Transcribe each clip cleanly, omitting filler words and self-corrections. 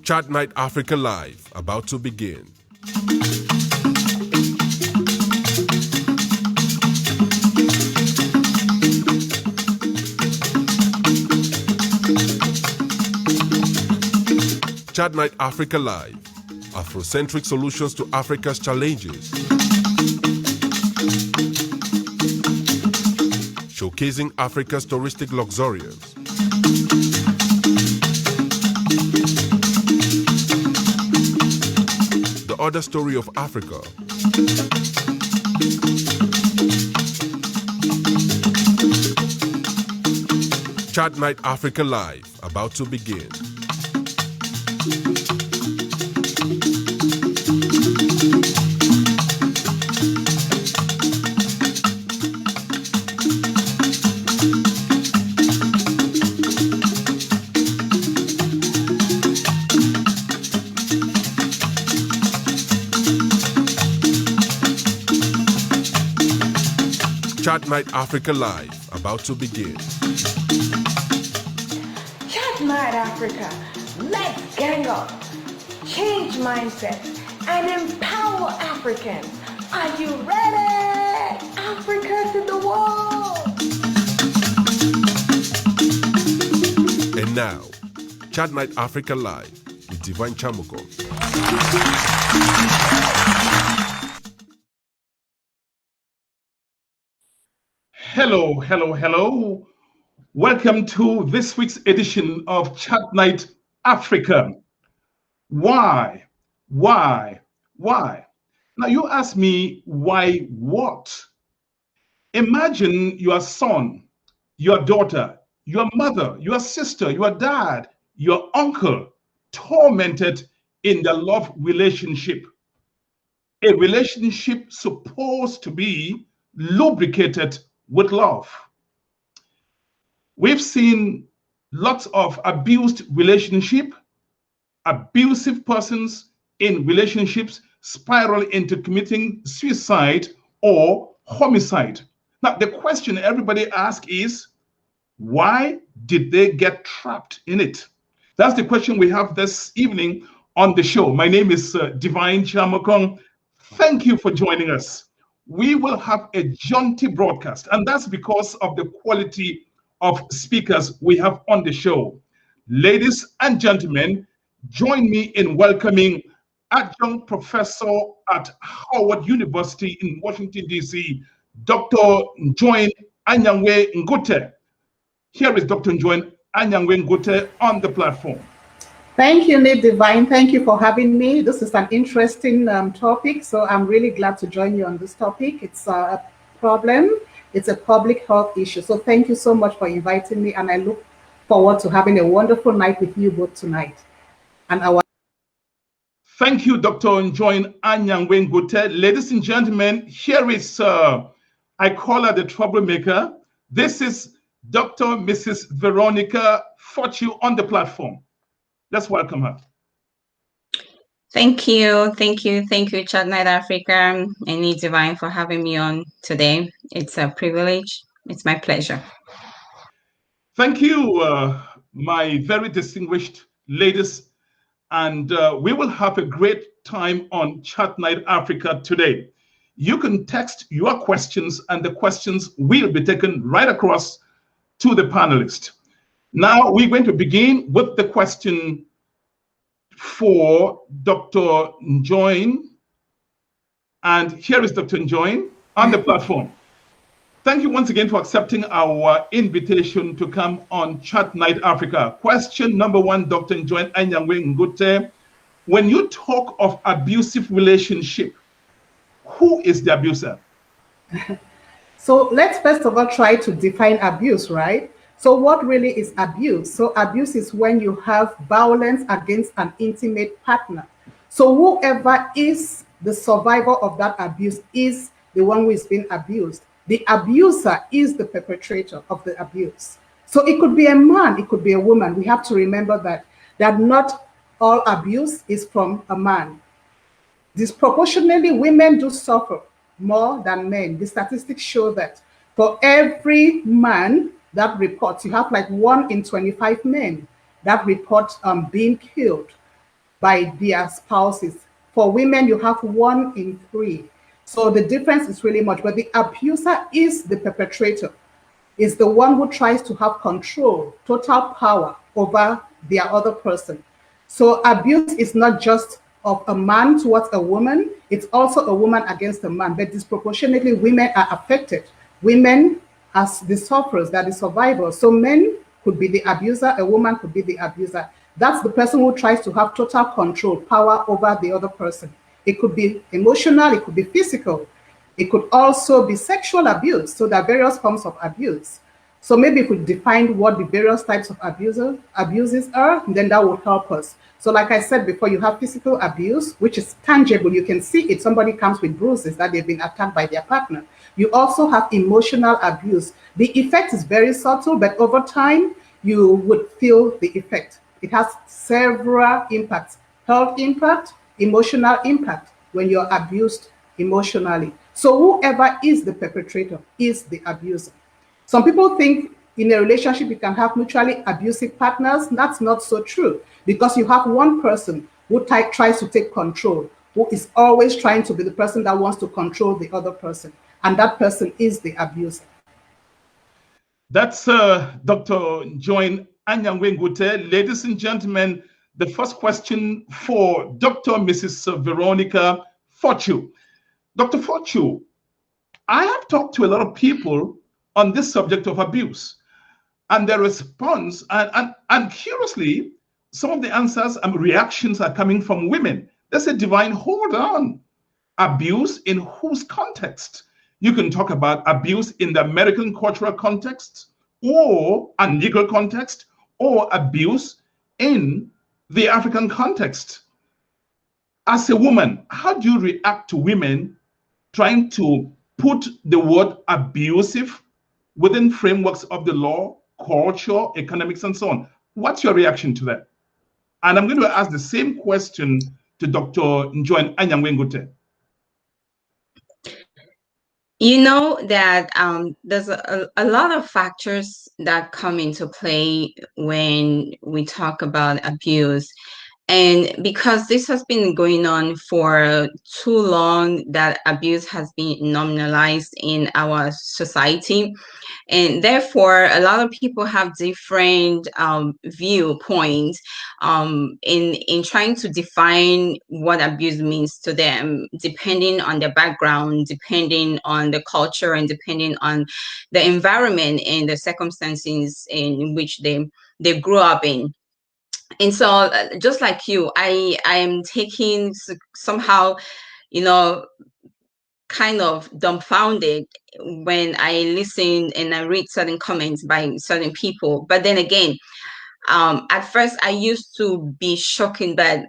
Chat Night Africa Live, about to begin. Chat Night Africa Live, Afrocentric solutions to Africa's challenges. Showcasing Africa's touristic luxuriance. The other story of Africa. Chat Night Africa Live, about to begin. Chat Night Africa Live, about to begin. Chat Night Africa, let's gang up, change mindsets, and empower Africans. Are you ready? Africa to the world! And now, Chat Night Africa Live with Divine Chamoko. Hello, hello, hello. Welcome to this week's edition of Chat Night Africa. Why? Now you ask me, why what? Imagine your son, your daughter, your mother, your sister, your dad, your uncle tormented in the love relationship. A relationship supposed to be lubricated with love. We've seen lots of abused relationship, abusive persons in relationships spiral into committing suicide or homicide. Now, the question everybody asks is, why did they get trapped in it? That's the question we have this evening on the show. My name is Divine Chamokong. Thank you for joining us. We will have a jaunty broadcast, and that's because of the quality of speakers we have on the show. Ladies and gentlemen, join me in welcoming adjunct professor at Howard University in Washington, D.C., Dr. Njoin Anyangwe Ngute. Here is Dr. Njoin Anyangwe Ngute on the platform. Thank you, Nate Divine. Thank you for having me. This is an interesting topic, so I'm really glad to join you on this topic. It's a problem. It's a public health issue. So thank you so much for inviting me, and I look forward to having a wonderful night with you both tonight. And Thank you, Dr. Njoin Anyangwe Ngute. Ladies and gentlemen, here is, I call her the troublemaker. This is Dr. Mrs. Veronica Fortune on the platform. Let's welcome her. Thank you, Chat Night Africa and Nate Divine for having me on today. It's a privilege. It's my pleasure. Thank you, my very distinguished ladies. And we will have a great time on Chat Night Africa today. You can text your questions, and the questions will be taken right across to the panelists. Now we're going to begin with the question for Dr. Njoin. And here is Dr. Njoin on the platform. Thank you once again for accepting our invitation to come on Chat Night Africa. Question number one, Dr. Njoin Anyangwe Ngute. When you talk of abusive relationship, who is the abuser? So let's first of all try to define abuse, right? So what really is abuse? So abuse is when you have violence against an intimate partner. So whoever is the survivor of that abuse is the one who is being abused. The abuser is the perpetrator of the abuse. So it could be a man, it could be a woman. We have to remember that not all abuse is from a man. Disproportionately, women do suffer more than men. The statistics show that for every man that reports, you have like 1 in 25 men that report being killed. by their spouses. For women, you have 1 in 3. So the difference is really much, but the abuser is the perpetrator, is the one who tries to have control, total power over their other person. So abuse is not just of a man towards a woman, it's also a woman against a man, but disproportionately women are affected. Women as the sufferers, that the survivors. So men could be the abuser, a woman could be the abuser. That's the person who tries to have total control, power over the other person. It could be emotional, it could be physical. It could also be sexual abuse. So there are various forms of abuse. So maybe if we define what the various types of abuses are, then that would help us. So like I said before, you have physical abuse, which is tangible. You can see it. Somebody comes with bruises that they've been attacked by their partner. You also have emotional abuse. The effect is very subtle, but over time, you would feel the effect. It has several impacts: health impact, emotional impact when you're abused emotionally. So whoever is the perpetrator is the abuser. Some people think in a relationship you can have mutually abusive partners. That's not so true, because you have one person who tries to take control, who is always trying to be the person that wants to control the other person, and that person is the abuser. That's Dr. Join Anyangwe-Ngute. Ladies and gentlemen, the first question for Dr. Mrs. Veronica Fortune. Dr. Fortune, I have talked to a lot of people on this subject of abuse, and their response, and curiously, some of the answers and reactions are coming from women. They say, Divine, hold on. Abuse in whose context? You can talk about abuse in the American cultural context, or a legal context, or abuse in the African context. As a woman, how do you react to women trying to put the word abusive within frameworks of the law, culture, economics, and so on? What's your reaction to that? And I'm going to ask the same question to Dr. Njoin Anyangwe-Ngute. You know that there's a lot of factors that come into play when we talk about abuse. And because this has been going on for too long, that abuse has been nominalized in our society. And therefore, a lot of people have different viewpoints in trying to define what abuse means to them, depending on their background, depending on the culture, and depending on the environment and the circumstances in which they grew up in. And so, just like you, I am taking somehow, you know, kind of dumbfounded when I listen and I read certain comments by certain people. But then again, at first I used to be shocking, but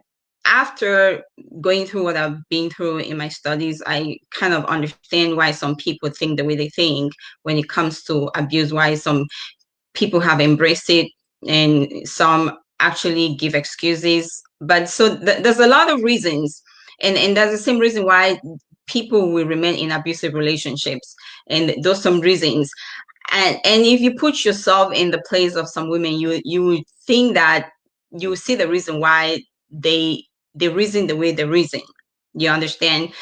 after going through what I've been through in my studies, I kind of understand why some people think the way they think when it comes to abuse, why some people have embraced it and some actually give excuses. But so there's a lot of reasons, and that's the same reason why people will remain in abusive relationships, and those some reasons. And if you put yourself in the place of some women, you would think that you see the reason why they reason the way they reason. You understand?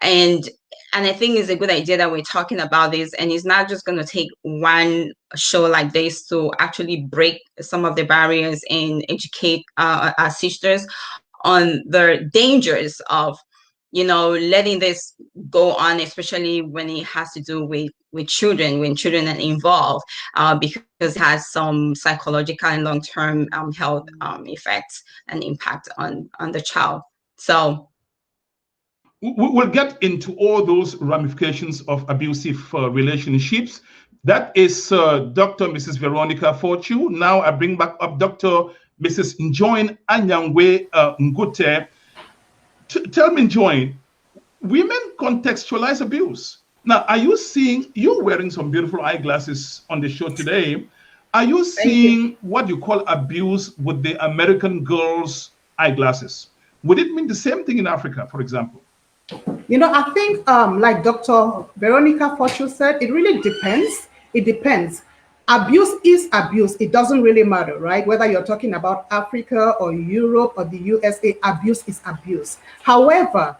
and and I think it's a good idea that we're talking about this, and it's not just going to take one show like this to actually break some of the barriers and educate our sisters on the dangers of letting this go on, especially when it has to do with children, when children are involved, because it has some psychological and long-term health effects and impact on the child. So We'll get into all those ramifications of abusive relationships. That is Dr. Mrs. Veronica Fortune. Now I bring back up Dr. Mrs. Njoin Anyangwe-Ngute. Tell me, Njoin, women contextualize abuse. Now, are you seeing, you're wearing some beautiful eyeglasses on the show today. Are you seeing what you call abuse with the American girls' eyeglasses? Would it mean the same thing in Africa, for example? I think like Dr. Veronica Fortune said, it really depends. It depends. Abuse is abuse. It doesn't really matter, right? Whether you're talking about Africa or Europe or the USA, abuse is abuse. However,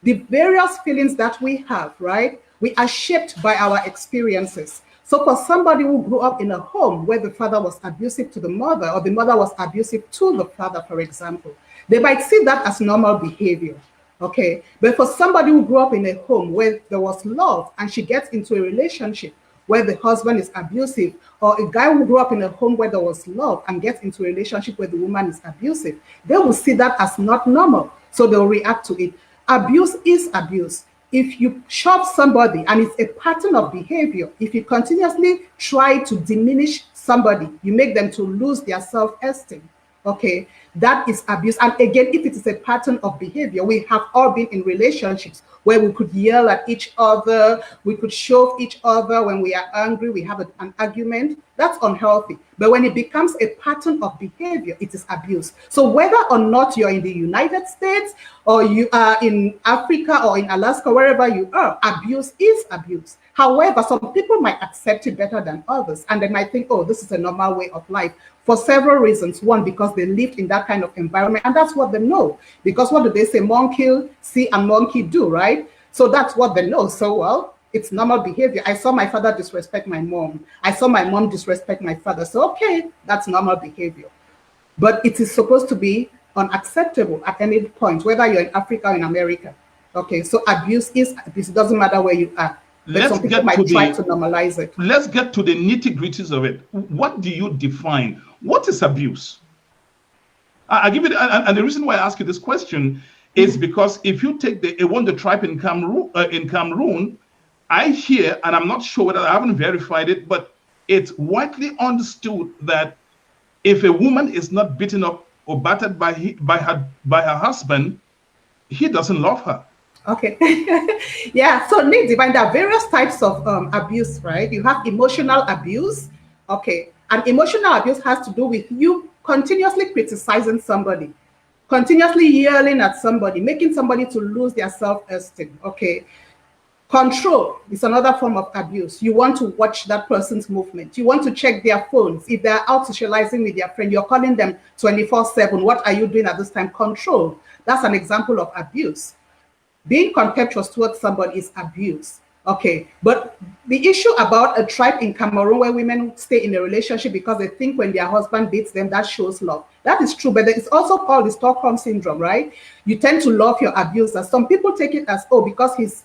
the various feelings that we have, right? We are shaped by our experiences. So for somebody who grew up in a home where the father was abusive to the mother or the mother was abusive to the father, for example, they might see that as normal behavior. Okay. But for somebody who grew up in a home where there was love and she gets into a relationship where the husband is abusive, or a guy who grew up in a home where there was love and gets into a relationship where the woman is abusive, they will see that as not normal. So they'll react to it. Abuse is abuse. If you shove somebody and it's a pattern of behavior, if you continuously try to diminish somebody, you make them to lose their self-esteem. Okay, that is abuse. And again, if it is a pattern of behavior, we have all been in relationships where we could yell at each other, we could shove each other when we are angry, we have an argument. That's unhealthy. But when it becomes a pattern of behavior, it is abuse. So whether or not you're in the United States or you are in Africa or in Alaska, wherever you are, abuse is abuse. However, some people might accept it better than others, and they might think, oh, this is a normal way of life for several reasons. One, because they lived in that kind of environment, and that's what they know. Because what do they say? Monkey see and monkey do, right? So that's what they know. So, well, it's normal behavior. I saw my father disrespect my mom. I saw my mom disrespect my father. So, okay, that's normal behavior. But it is supposed to be unacceptable at any point, whether you're in Africa or in America. Okay, so abuse is abuse. It doesn't matter where you are. But some people might try to normalize it. Let's get to the nitty-gritties of it. What do you define? What is abuse? I give it, and the reason why I ask you this question is because if you take the tribe in Cameroon, I hear, and I'm not sure whether I haven't verified it, but it's widely understood that if a woman is not beaten up or battered by her husband, he doesn't love her. Okay. Yeah. So Nick Divine, there are various types of abuse, right? You have emotional abuse. Okay. And emotional abuse has to do with you continuously criticizing somebody, continuously yelling at somebody, making somebody to lose their self-esteem. Okay. Control is another form of abuse. You want to watch that person's movement. You want to check their phones. If they're out socializing with their friend, you're calling them 24/7. What are you doing at this time? Control. That's an example of abuse. Being contemptuous towards somebody is abuse. Okay, but the issue about a tribe in Cameroon where women stay in a relationship because they think when their husband beats them, that shows love. That is true, but it's also called the Stockholm syndrome, right? You tend to love your abuser. Some people take it as, oh, because he's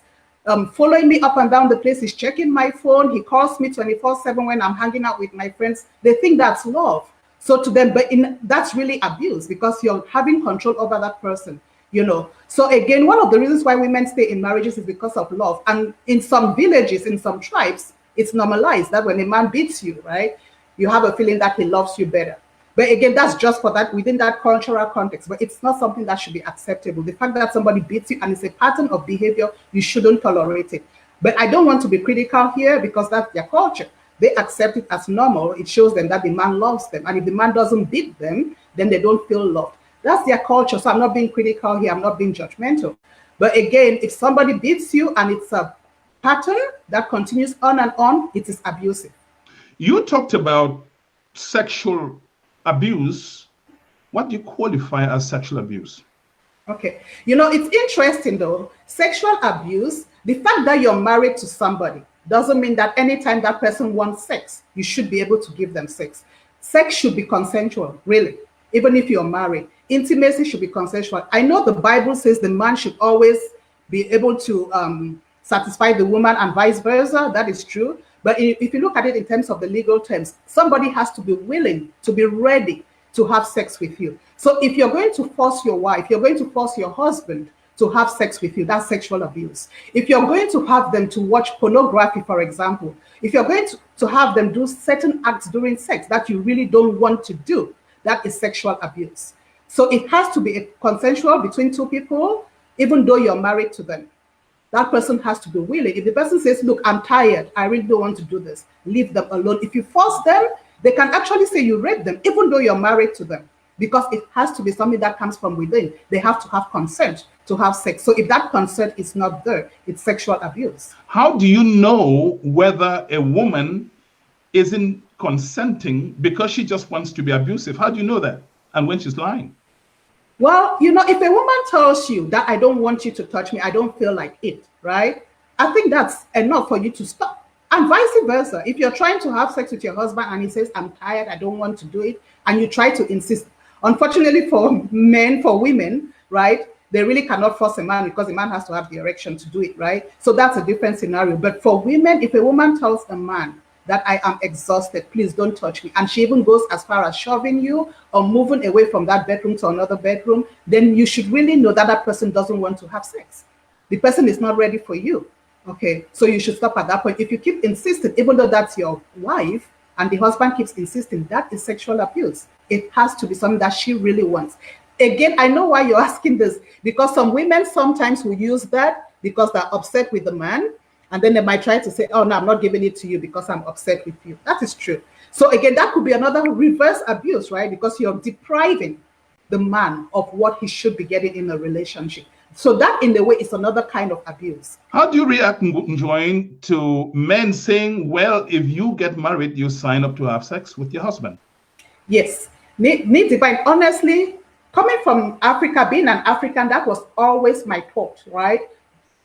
following me up and down the place, he's checking my phone, he calls me 24/7 when I'm hanging out with my friends. They think that's love. So to them, but that's really abuse because you're having control over that person. You know, so again, one of the reasons why women stay in marriages is because of love. And in some villages, in some tribes, it's normalized that when a man beats you, right, you have a feeling that he loves you better. But again, that's just for that within that cultural context. But it's not something that should be acceptable. The fact that somebody beats you and it's a pattern of behavior, you shouldn't tolerate it. But I don't want to be critical here because that's their culture. They accept it as normal. It shows them that the man loves them. And if the man doesn't beat them, then they don't feel loved. That's their culture. So I'm not being critical here. I'm not being judgmental. But again, if somebody beats you and it's a pattern that continues on and on, it is abusive. You talked about sexual abuse. What do you qualify as sexual abuse? Okay. You know, it's interesting though. Sexual abuse, the fact that you're married to somebody doesn't mean that anytime that person wants sex, you should be able to give them sex. Sex should be consensual, really. Even if you're married, intimacy should be consensual. I know the Bible says the man should always be able to satisfy the woman and vice versa. That is true. But if you look at it in terms of the legal terms, somebody has to be willing, to be ready to have sex with you. So if you're going to force your wife, you're going to force your husband to have sex with you, that's sexual abuse. If you're going to have them to watch pornography, for example, if you're going to have them do certain acts during sex that you really don't want to do, that is sexual abuse. So it has to be consensual between two people, even though you're married to them. That person has to be willing. If the person says, look, I'm tired, I really don't want to do this, leave them alone. If you force them, they can actually say you raped them, even though you're married to them, because it has to be something that comes from within. They have to have consent to have sex. So if that consent is not there, it's sexual abuse. How do you know whether a woman isn't consenting because she just wants to be abusive? How do you know that? And when she's lying? Well, if a woman tells you that I don't want you to touch me, I don't feel like it, right? I think that's enough for you to stop. And vice versa. If you're trying to have sex with your husband and he says, I'm tired, I don't want to do it, and you try to insist. Unfortunately for men, for women, right, they really cannot force a man because the man has to have the erection to do it, right? So that's a different scenario. But for women, if a woman tells a man that I am exhausted, please don't touch me, and she even goes as far as shoving you or moving away from that bedroom to another bedroom, then you should really know that that person doesn't want to have sex. The person is not ready for you. Okay, so you should stop at that point. If you keep insisting, even though that's your wife, and the husband keeps insisting, that is sexual abuse. It has to be something that she really wants. Again, I know why you're asking this, because some women sometimes will use that because they're upset with the man, and then they might try to say, oh, no, I'm not giving it to you because I'm upset with you. That is true. So again, that could be another reverse abuse, right? Because you're depriving the man of what he should be getting in a relationship. So that, in a way, is another kind of abuse. How do you react, Njoin, to men saying, well, if you get married, you sign up to have sex with your husband? Yes. Need divine. Honestly, coming from Africa, being an African, that was always my thought, right?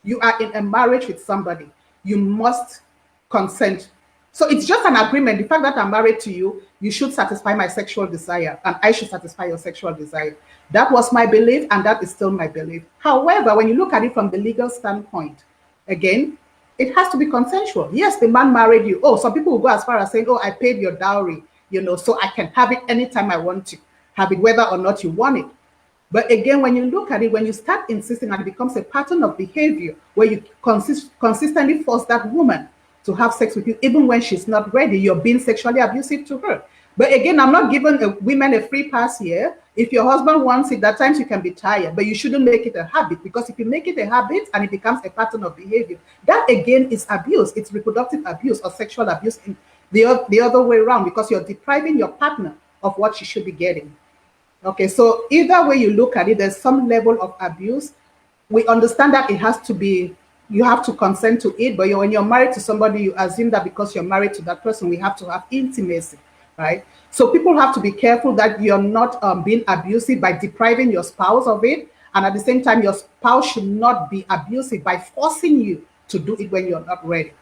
You are in a marriage with somebody. You must consent. So it's just an agreement. The fact that I'm married to you, you should satisfy my sexual desire, and I should satisfy your sexual desire. That was my belief, and that is still my belief. However, when you look at it from the legal standpoint, again, it has to be consensual. Yes, the man married you. Oh, some people will go as far as saying, oh, I paid your dowry, so I can have it anytime I want to have it, whether or not you want it. But again, when you look at it, when you start insisting, and it becomes a pattern of behavior where you consistently force that woman to have sex with you, even when she's not ready, you're being sexually abusive to her. But again, I'm not giving women a free pass here. If your husband wants it, at times you can be tired, but you shouldn't make it a habit, because if you make it a habit and it becomes a pattern of behavior, that again is abuse. It's reproductive abuse or sexual abuse in the other way around, because you're depriving your partner of what she should be getting. Okay, so either way you look at it, there's some level of abuse. We understand that it has to be, you have to consent to it, but when you're married to somebody, you assume that because you're married to that person, we have to have intimacy, right? So people have to be careful that you're not being abusive by depriving your spouse of it, and at the same time, your spouse should not be abusive by forcing you to do it when you're not ready.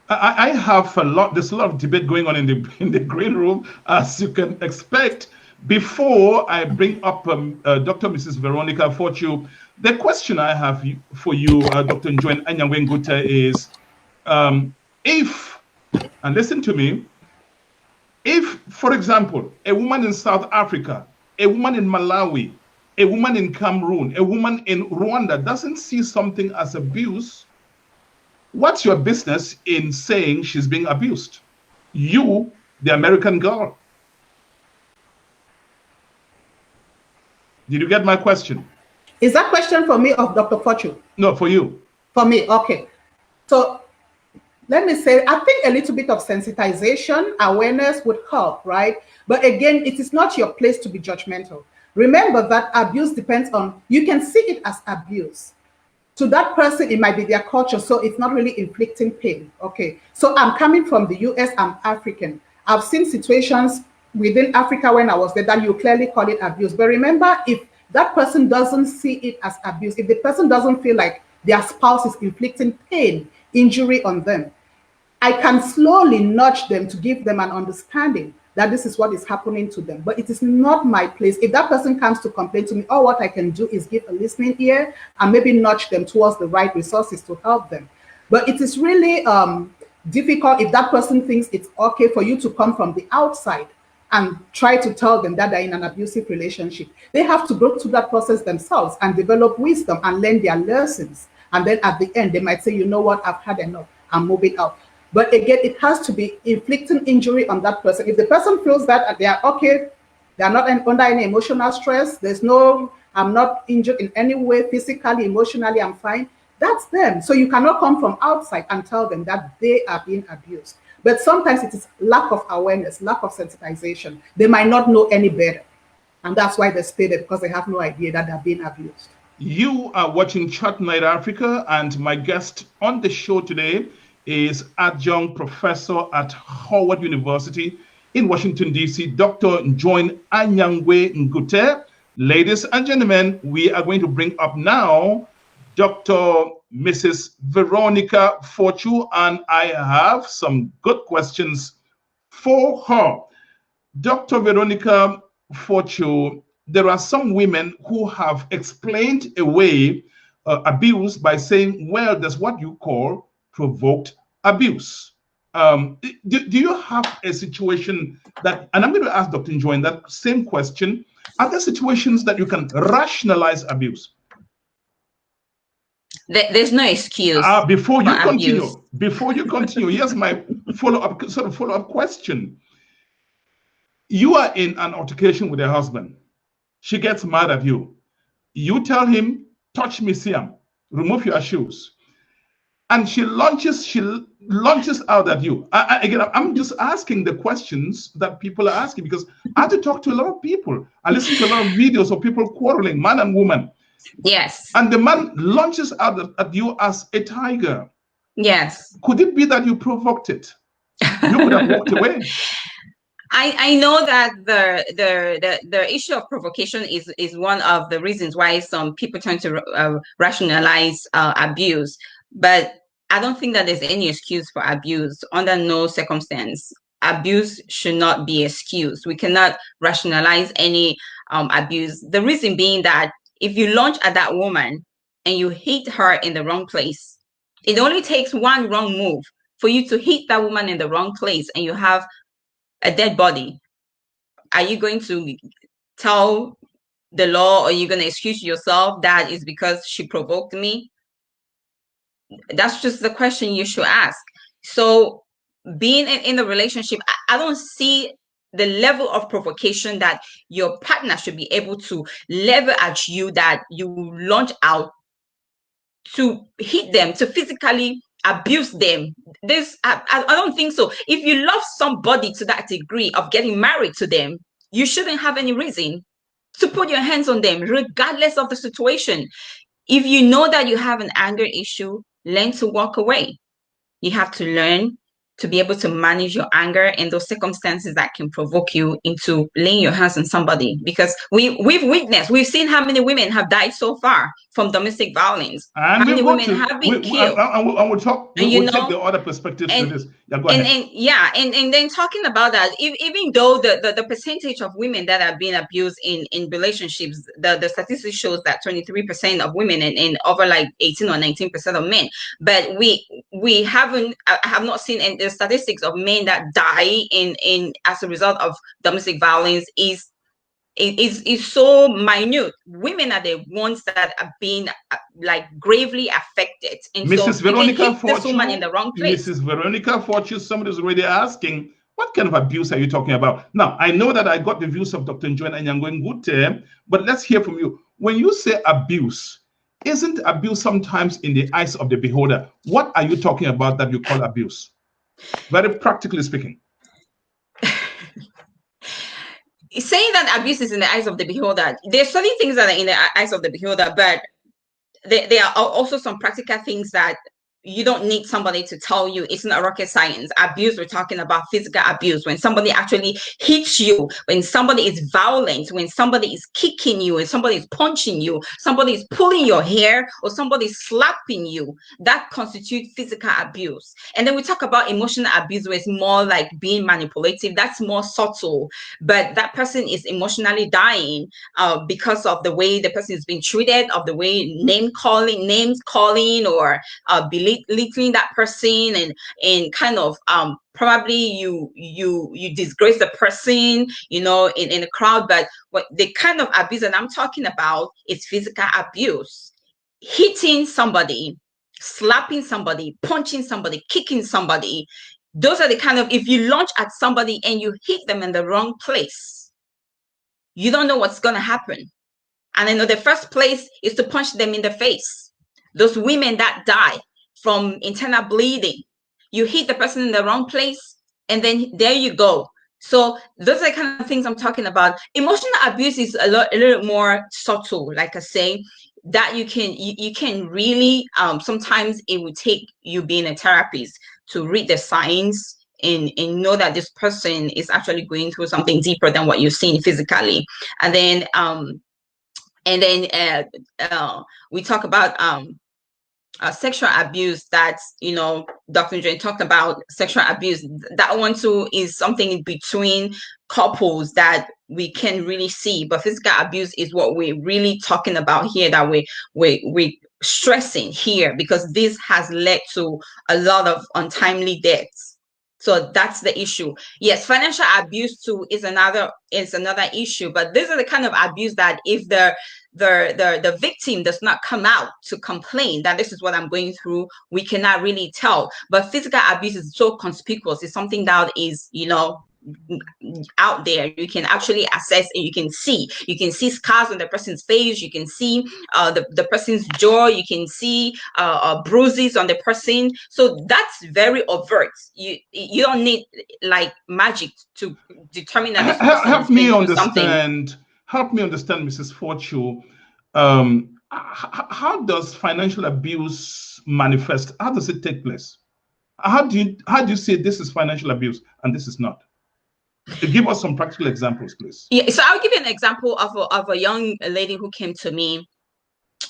I have there's a lot of debate going on in the green room, as you can expect. Before I bring up Dr. Mrs. Veronica Fortune, the question I have for you, Dr. Njoin Anyanwenguta, is if, and listen to me, if, for example, a woman in South Africa, a woman in Malawi, a woman in Cameroon, a woman in Rwanda doesn't see something as abuse, what's your business in saying she's being abused? You, the American girl. Did you get my question? Is that question for me or Dr. Fortune? No, for you. For me, okay. So let me say, I think a little bit of sensitization, awareness would help, right? But again, it is not your place to be judgmental. Remember that abuse depends on, you can see it as abuse. To that person, it might be their culture, so it's not really inflicting pain, okay? So I'm coming from the US, I'm African. I've seen situations within Africa when I was there that you clearly call it abuse. But remember, if that person doesn't see it as abuse, if the person doesn't feel like their spouse is inflicting pain, injury on them, I can slowly nudge them to give them an understanding that this is what is happening to them. But it is not my place. If that person comes to complain to me, all what I can do is give a listening ear and maybe nudge them towards the right resources to help them. But it is really difficult if that person thinks it's okay for you to come from the outside and try to tell them that they're in an abusive relationship. They have to go through that process themselves and develop wisdom and learn their lessons. And then at the end, they might say, you know what, I've had enough, I'm moving out. But again, it has to be inflicting injury on that person. If the person feels that they are okay, they are not under any emotional stress, there's no, I'm not injured in any way, physically, emotionally, I'm fine, that's them. So you cannot come from outside and tell them that they are being abused. But sometimes it is lack of awareness, lack of sensitization. They might not know any better. And that's why they stay there, because they have no idea that they're being abused. You are watching Chat Night Africa, and my guest on the show today is adjunct professor at Howard University in Washington, D.C., Dr. Join Anyangwe Ngute. Ladies and gentlemen, we are going to bring up now Dr. Mrs. Veronica Fortu, and I have some good questions for her. Dr. Veronica Fortu, there are some women who have explained away abuse by saying, well, there's what you call provoked abuse. Do you have a situation that, and I'm going to ask Dr. Njoin that same question, are there situations that you can rationalize abuse? There's no excuse. Before you continue, here's my follow-up question. You are in an altercation with your husband. She gets mad at you. You tell him, touch me, Siam, remove your shoes. And she launches out at you. Again, I'm just asking the questions that people are asking because I have to talk to a lot of people. I listen to a lot of videos of people quarreling, man and woman. Yes. And the man launches out at you as a tiger. Yes. Could it be that you provoked it? You could have walked away. I know that the issue of provocation is one of the reasons why some people tend to rationalize abuse, but I don't think that there's any excuse for abuse under no circumstance. Abuse should not be excused. We cannot rationalize any abuse. The reason being that if you launch at that woman and you hit her in the wrong place, it only takes one wrong move for you to hit that woman in the wrong place and you have a dead body. Are you going to tell the law, or are you going to excuse yourself that is because she provoked me? That's just the question you should ask. So being in a relationship, I don't see the level of provocation that your partner should be able to level at you, that you launch out to hit them, to physically abuse them. I don't think so. If you love somebody to that degree of getting married to them, you shouldn't have any reason to put your hands on them, regardless of the situation. If you know that you have an anger issue, learn to walk away. You have to learn to be able to manage your anger in those circumstances that can provoke you into laying your hands on somebody. Because we've seen how many women have died so far from domestic violence. And how many women have been killed. And we'll take the other perspectives to this. Yeah, go ahead. And then talking about that, even though the percentage of women that have been abused in relationships, the statistics shows that 23% of women and over like 18 or 19% of men. But we have not seen the statistics of men that die in as a result of domestic violence is so minute. Women are the ones that are being like gravely affected. And Mrs. so Veronica Fortu, this woman in the wrong place. Mrs. Veronica Fortu, somebody's already asking, what kind of abuse are you talking about? Now, I know that I got the views of Dr. Njoin Anyangwe Ngute, but let's hear from you. When you say abuse, isn't abuse sometimes in the eyes of the beholder? What are you talking about that you call abuse? Very practically speaking. Saying that abuse is in the eyes of the beholder, there's certain things that are in the eyes of the beholder, but there are also some practical things that you don't need somebody to tell you. It's not rocket science. Abuse, we're talking about physical abuse. When somebody actually hits you, when somebody is violent, when somebody is kicking you, when somebody is punching you, somebody is pulling your hair, or somebody is slapping you, that constitutes physical abuse. And then we talk about emotional abuse, where it's more like being manipulative. That's more subtle, but that person is emotionally dying because of the way the person is being treated, of the way names calling, or belittling that person, and kind of probably you disgrace the person, in a crowd. But what the kind of abuse that I'm talking about is physical abuse. Hitting somebody, slapping somebody, punching somebody, kicking somebody. Those are the kind of, if you launch at somebody and you hit them in the wrong place, you don't know what's going to happen. And I know the first place is to punch them in the face. Those women that die from internal bleeding, you hit the person in the wrong place, and then there you go. So those are the kind of things I'm talking about. Emotional abuse is a little more subtle, like I say, that you can really sometimes it would take you being a therapist read the signs and know that this person is actually going through something deeper than what you're seeing physically. And then we talk about sexual abuse. That's, Dr. Jane talked about sexual abuse. That one too is something in between couples that we can really see, but physical abuse is what we're really talking about here, that we stressing here, because this has led to a lot of untimely deaths. So that's the issue. Yes, financial abuse too is another issue, but this is the kind of abuse that if the victim does not come out to complain that this is what I'm going through, we cannot really tell. But physical abuse is so conspicuous. It's something that is, out there. You can actually assess and you can see scars on the person's face. You can see the person's jaw. You can see bruises on the person. So that's very overt. You don't need like magic to determine that this person Help is going me through something. Help me understand, Mrs. Fortune. How does financial abuse manifest? How does it take place? How do you say this is financial abuse and this is not? Give us some practical examples, please. Yeah, so I'll give you an example of a young lady who came to me,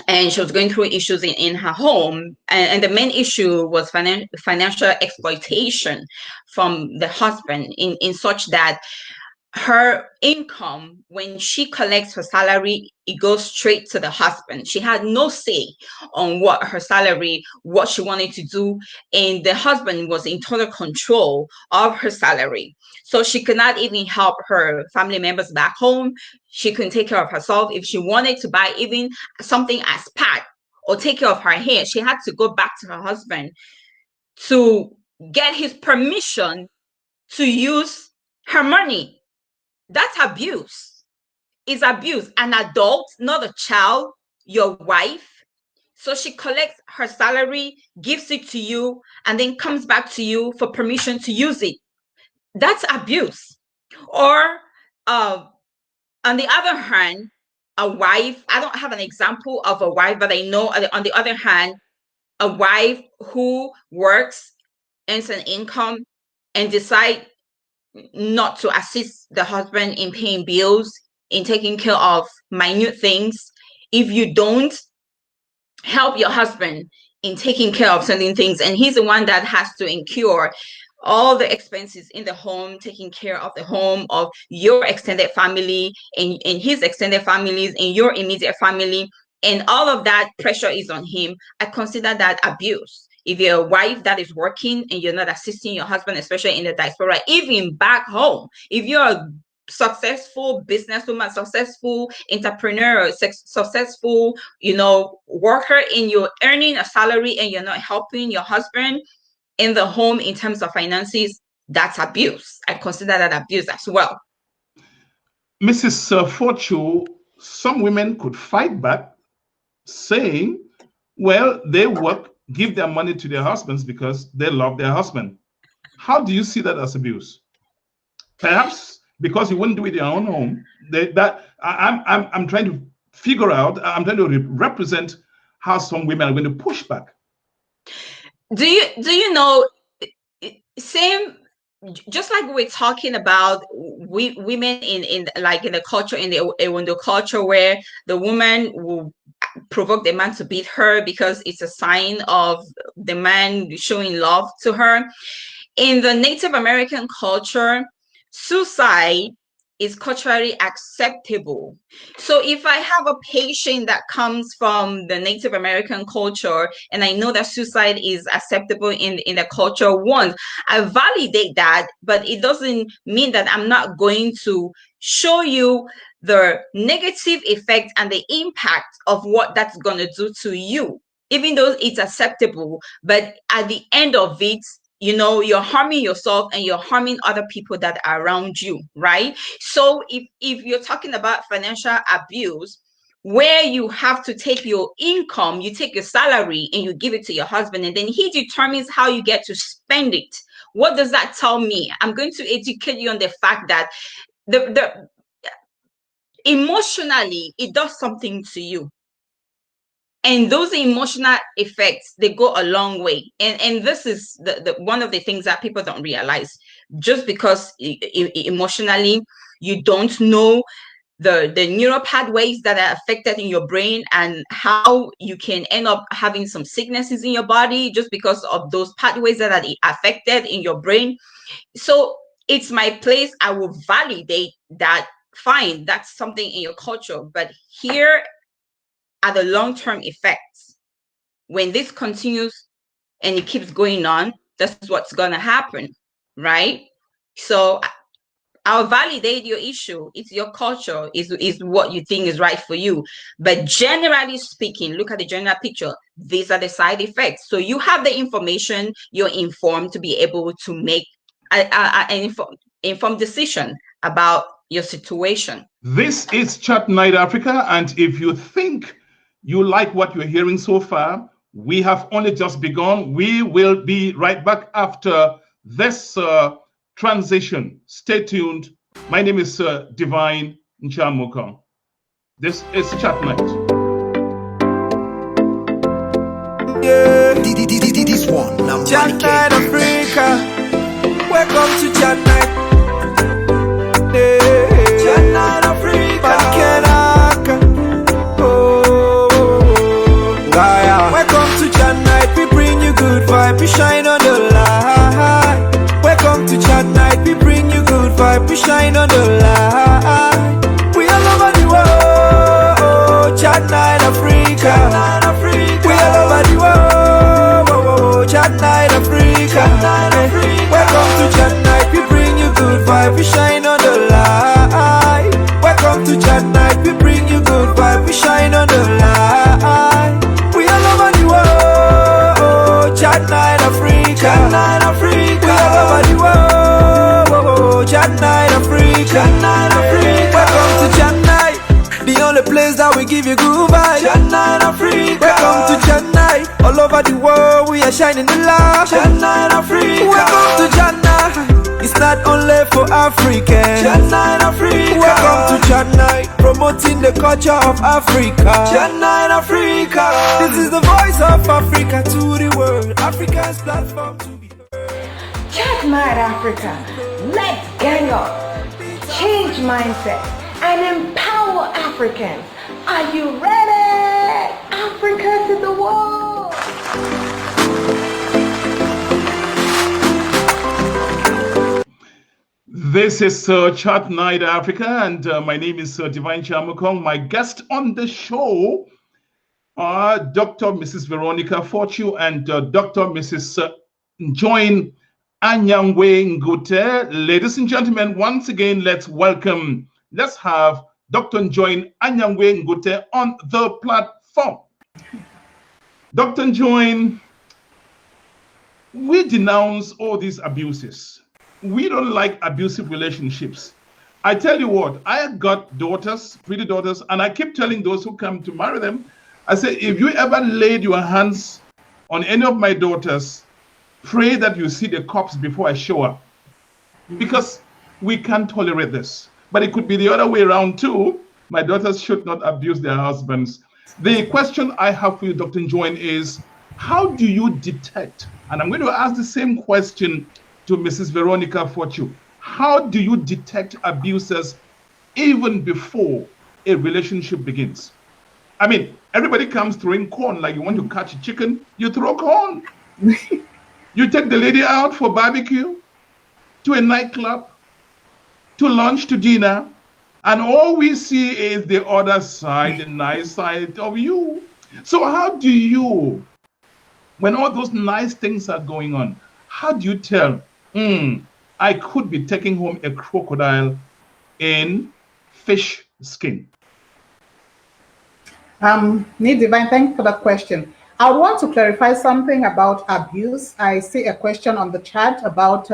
and she was going through issues in her home, and the main issue was financial exploitation from the husband, in such that her income, when she collects her salary, it goes straight to the husband. She had no say on what she wanted to do, and the husband was in total control of her salary. So she could not even help her family members back home. She couldn't take care of herself. If she wanted to buy even something as pad or take care of her hair, she had to go back to her husband to get his permission to use her money. That's abuse. It's abuse. An adult, not a child, your wife. So she collects her salary, gives it to you, and then comes back to you for permission to use it. That's abuse. Or on the other hand, a wife, I don't have an example of a wife, but I know on the other hand, a wife who works, earns an income, and decide not to assist the husband in paying bills, in taking care of minute things. If you don't help your husband in taking care of certain things, and he's the one that has to incur all the expenses in the home, taking care of the home, of your extended family and his extended families and your immediate family, and all of that pressure is on him, I consider that abuse. If you're a wife that is working and you're not assisting your husband, especially in the diaspora, even back home, if you're a successful businesswoman, successful entrepreneur, successful, worker, and you're earning a salary and you're not helping your husband in the home in terms of finances, that's abuse. I consider that abuse as well. Mrs. Fortune, some women could fight back saying, well, they work, give their money to their husbands because they love their husband. How do you see that as abuse? Perhaps because you wouldn't do it in your own home. I'm trying to figure out, I'm trying to represent how some women are going to push back. Do you know, same, just like we're talking about women in the culture, in the Ewondo culture, where the woman will provoke the man to beat her because it's a sign of the man showing love to her. In the Native American culture, suicide is culturally acceptable. So if I have a patient that comes from the Native American culture and I know that suicide is acceptable in the culture, one, I validate that, but it doesn't mean that I'm not going to show you the negative effect and the impact of what that's going to do to you, even though it's acceptable. But at the end of it, you're harming yourself and you're harming other people that are around you, right? So if you're talking about financial abuse, where you have to take your income, you take your salary and you give it to your husband, and then he determines how you get to spend it. What does that tell me? I'm going to educate you on the fact that the emotionally, it does something to you. And those emotional effects, they go a long way. And this is the one of the things that people don't realize. Just because emotionally you don't know the neural pathways that are affected in your brain and how you can end up having some sicknesses in your body just because of those pathways that are affected in your brain. So it's my place. I will validate that. Fine, that's something in your culture. But here are the long-term effects. When this continues and it keeps going on, this is what's going to happen, right? So I'll validate your issue. It's your culture, is what you think is right for you. But generally speaking, look at the general picture. These are the side effects. So you have the information, you're informed to be able to make an informed decision about your situation. This is Chat Night Africa, and if you think you like what you're hearing so far, we have only just begun. We will be right back after this transition. Stay tuned. My name is Divine Nchamukong. This is Chat Night. Yeah, this one. Chat Night Africa. Welcome to Chat Night. Yeah. Chat Night Africa. Welcome to Chat Night. We bring you good vibe. We shine on the light. Welcome to Chat Night. We bring you good vibe. We shine on the light. We all over the world. Chat Night Africa. We all over the world. Chat Night Africa. Welcome to Chat Night. We bring you good vibe. We shine on the light. Welcome to Chat Night. We bring you good vibe. We shine on the light. We all over the world. Chat Night Africa. We all over the world. Chat Night Africa. Welcome to Chat Night, the only place that we give you good vibes. Chat Night Africa. Welcome to Chat Night. All over the world we are shining the light. Chat Night Africa. Welcome to Chat Night. It's not only for Africans. Chat Night Africa. Welcome to Chat Night, promoting the culture of Africa. Chat Night Africa. This is the voice of Africa to the world. Africa's platform to be heard. Chat Night Africa. Let's gang up, change mindset, and empower Africans. Are you ready? Africa to the world. This is Chat Night Africa, and my name is Divine Chamukong. My guest on the show are Dr. Mrs. Veronica Fortune and Dr. Mrs. Join Anyangwe Ngute. Ladies and gentlemen, once again, let's have Dr. Join Anyangwe Ngute on the platform. Dr. Join, we denounce all these abuses. We don't like abusive relationships. I tell you what, I got daughters, pretty daughters, and I keep telling those who come to marry them, I say, if you ever laid your hands on any of my daughters, pray that you see the cops before I show up. Because we can't tolerate this. But it could be the other way around too. My daughters should not abuse their husbands. The question I have for you, Dr. Njoin, is how do you detect, and I'm going to ask the same question to Mrs. Veronica Fortune, how do you detect abusers even before a relationship begins? I mean, everybody comes throwing corn, like you want to catch a chicken, you throw corn. You take the lady out for barbecue, to a nightclub, to lunch, to dinner, and all we see is the other side, the nice side of you. So how do you, when all those nice things are going on, how do you tell, I could be taking home a crocodile in fish skin? Need Divine, thank you for that question. I want to clarify something about abuse. I see a question on the chat about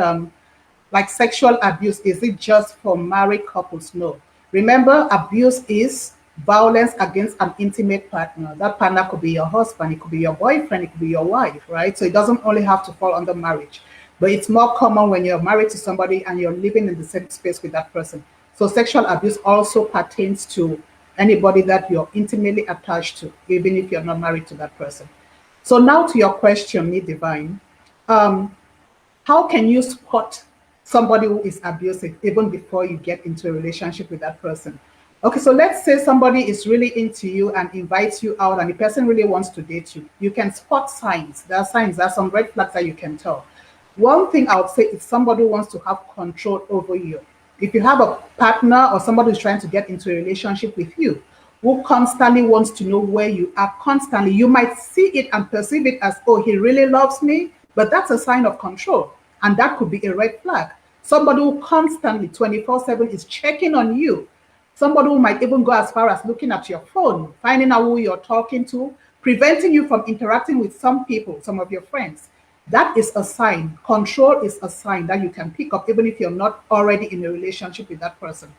like sexual abuse. Is it just for married couples? No. Remember, abuse is violence against an intimate partner. That partner could be your husband, it could be your boyfriend, it could be your wife, right? So it doesn't only have to fall under marriage, but it's more common when you're married to somebody and you're living in the same space with that person. So sexual abuse also pertains to anybody that you're intimately attached to, even if you're not married to that person. So now to your question, me divine, how can you spot somebody who is abusive even before you get into a relationship with that person? Okay, so let's say somebody is really into you and invites you out, and the person really wants to date you. You can spot signs. There are signs, there are some red flags that you can tell. One thing I would say is somebody who wants to have control over you. If you have a partner or somebody who's trying to get into a relationship with you, who constantly wants to know where you are constantly, you might see it and perceive it as, oh, he really loves me, but that's a sign of control. And that could be a red flag. Somebody who constantly 24/7 is checking on you. Somebody who might even go as far as looking at your phone, finding out who you're talking to, preventing you from interacting with some people, some of your friends. That is a sign. Control is a sign that you can pick up even if you're not already in a relationship with that person.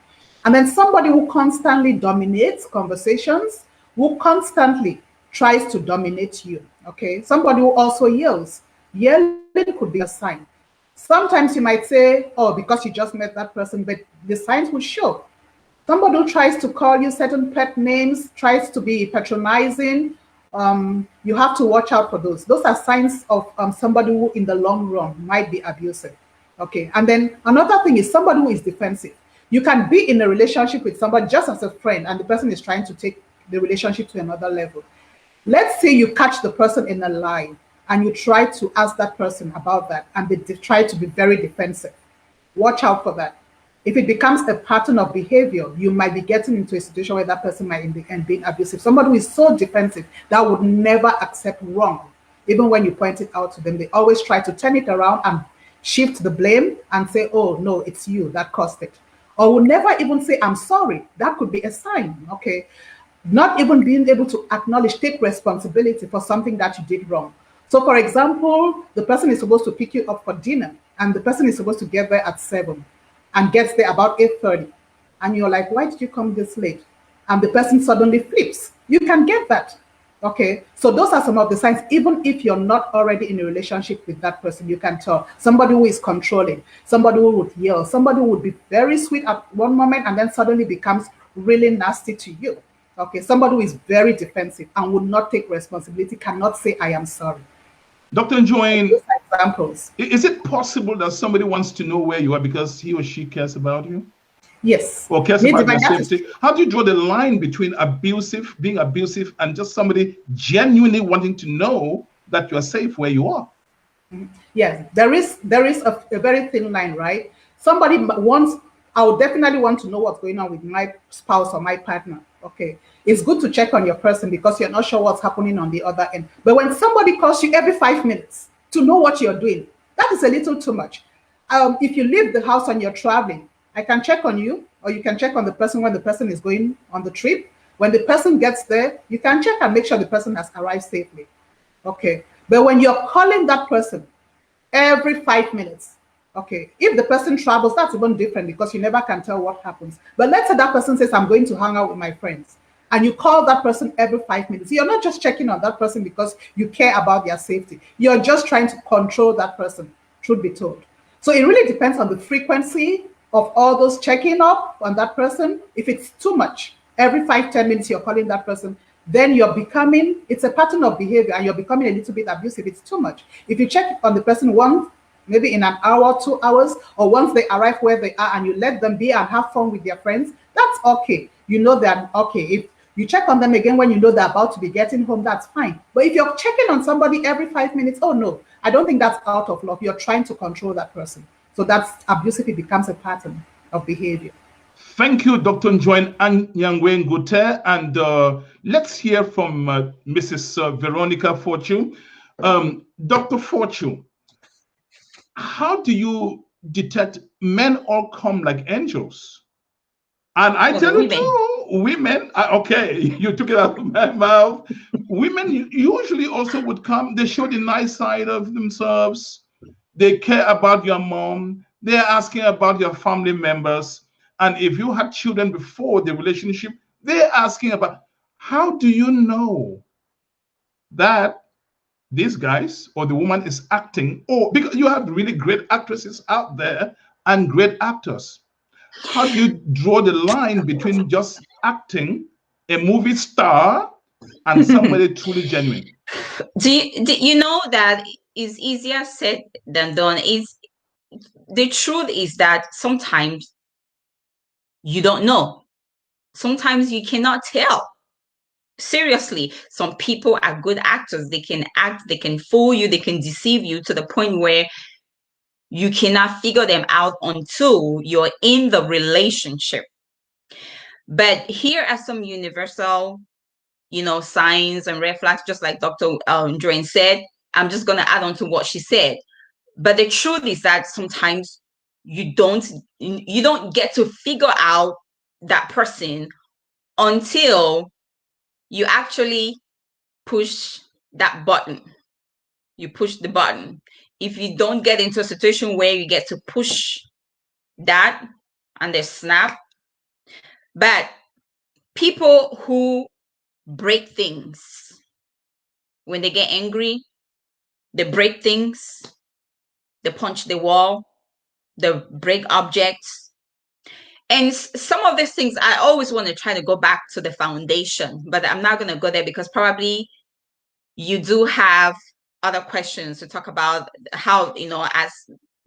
And then somebody who constantly dominates conversations, who constantly tries to dominate you. Okay. Somebody who also yells. Yelling could be a sign. Sometimes you might say, oh, because you just met that person, but the signs will show. Somebody who tries to call you certain pet names, tries to be patronizing, you have to watch out for those. Those are signs of somebody who in the long run might be abusive. Okay. And then another thing is somebody who is defensive. You can be in a relationship with somebody just as a friend, and the person is trying to take the relationship to another level. Let's say you catch the person in a lie and you try to ask that person about that, and they try to be very defensive. Watch out for that. If it becomes a pattern of behavior, you might be getting into a situation where that person might in the end be abusive. Somebody who is so defensive that would never accept wrong, even when you point it out to them. They always try to turn it around and shift the blame and say, oh, no, it's you that caused it. Or will never even say, I'm sorry. That could be a sign, okay? Not even being able to acknowledge, take responsibility for something that you did wrong. So, for example, the person is supposed to pick you up for dinner, and the person is supposed to get there at 7 and gets there about 8:30. And you're like, why did you come this late? And the person suddenly flips. You can get that. Okay. So those are some of the signs. Even if you're not already in a relationship with that person, you can tell. Somebody who is controlling, somebody who would yell, somebody who would be very sweet at one moment and then suddenly becomes really nasty to you. Okay. Somebody who is very defensive and would not take responsibility, cannot say, I am sorry. Dr. Join, examples. Is it possible that somebody wants to know where you are because he or she cares about you? Yes. Or cares about your safety? How do you draw the line between being abusive, and just somebody genuinely wanting to know that you are safe where you are? Yes, there is a very thin line, right? Somebody wants, I would definitely want to know what's going on with my spouse or my partner. Okay. It's good to check on your person because you're not sure what's happening on the other end. But when somebody calls you every 5 minutes to know what you're doing, that is a little too much. If you leave the house and you're traveling, I can check on you, or you can check on the person when the person is going on the trip. When the person gets there, you can check and make sure the person has arrived safely. Okay. But when you're calling that person every 5 minutes, okay, if the person travels, that's even different because you never can tell what happens. But let's say that person says, I'm going to hang out with my friends, and you call that person every 5 minutes. You're not just checking on that person because you care about their safety. You're just trying to control that person, truth be told. So it really depends on the frequency of all those checking up on that person. If it's too much, every 5-10 minutes you're calling that person, then you're becoming, it's a pattern of behavior and you're becoming a little bit abusive. It's too much. If you check on the person once, maybe in an hour, 2 hours, or once they arrive where they are and you let them be and have fun with their friends, that's okay. You know they're okay. If you check on them again when you know they're about to be getting home, that's fine. But if you're checking on somebody every 5 minutes, oh no, I don't think that's out of love. You're trying to control that person. So that's abusive. It becomes a pattern of behavior. Thank you, Dr. Njoin Anyangwe Ngute. And let's hear from Mrs. Veronica Fortune. Dr. Fortune, how do you detect men all come like angels? And I tell you too, women, okay, you took it out of my mouth. Women usually also would come, they show the nice side of themselves. They care about your mom. They're asking about your family members. And if you had children before the relationship, they're asking about, how do you know that these guys or the woman is acting? Or because you have really great actresses out there and great actors. How do you draw the line between just acting a movie star and somebody truly genuine? Do you know that is easier said than done? Is the truth is that sometimes you don't know. Sometimes you cannot tell. Seriously, some people are good actors. They can act, they can fool you, they can deceive you to the point where you cannot figure them out until you're in the relationship. But here are some universal, signs and red flags, just like Dr. Drain said. I'm just going to add on to what she said. But the truth is that sometimes you don't get to figure out that person until you actually push that button. You push the button. If you don't get into a situation where you get to push that and they snap. But people who break things, when they get angry, they break things, they punch the wall, they break objects. And some of these things, I always want to try to go back to the foundation, but I'm not going to go there because probably you do have other questions to talk about how, as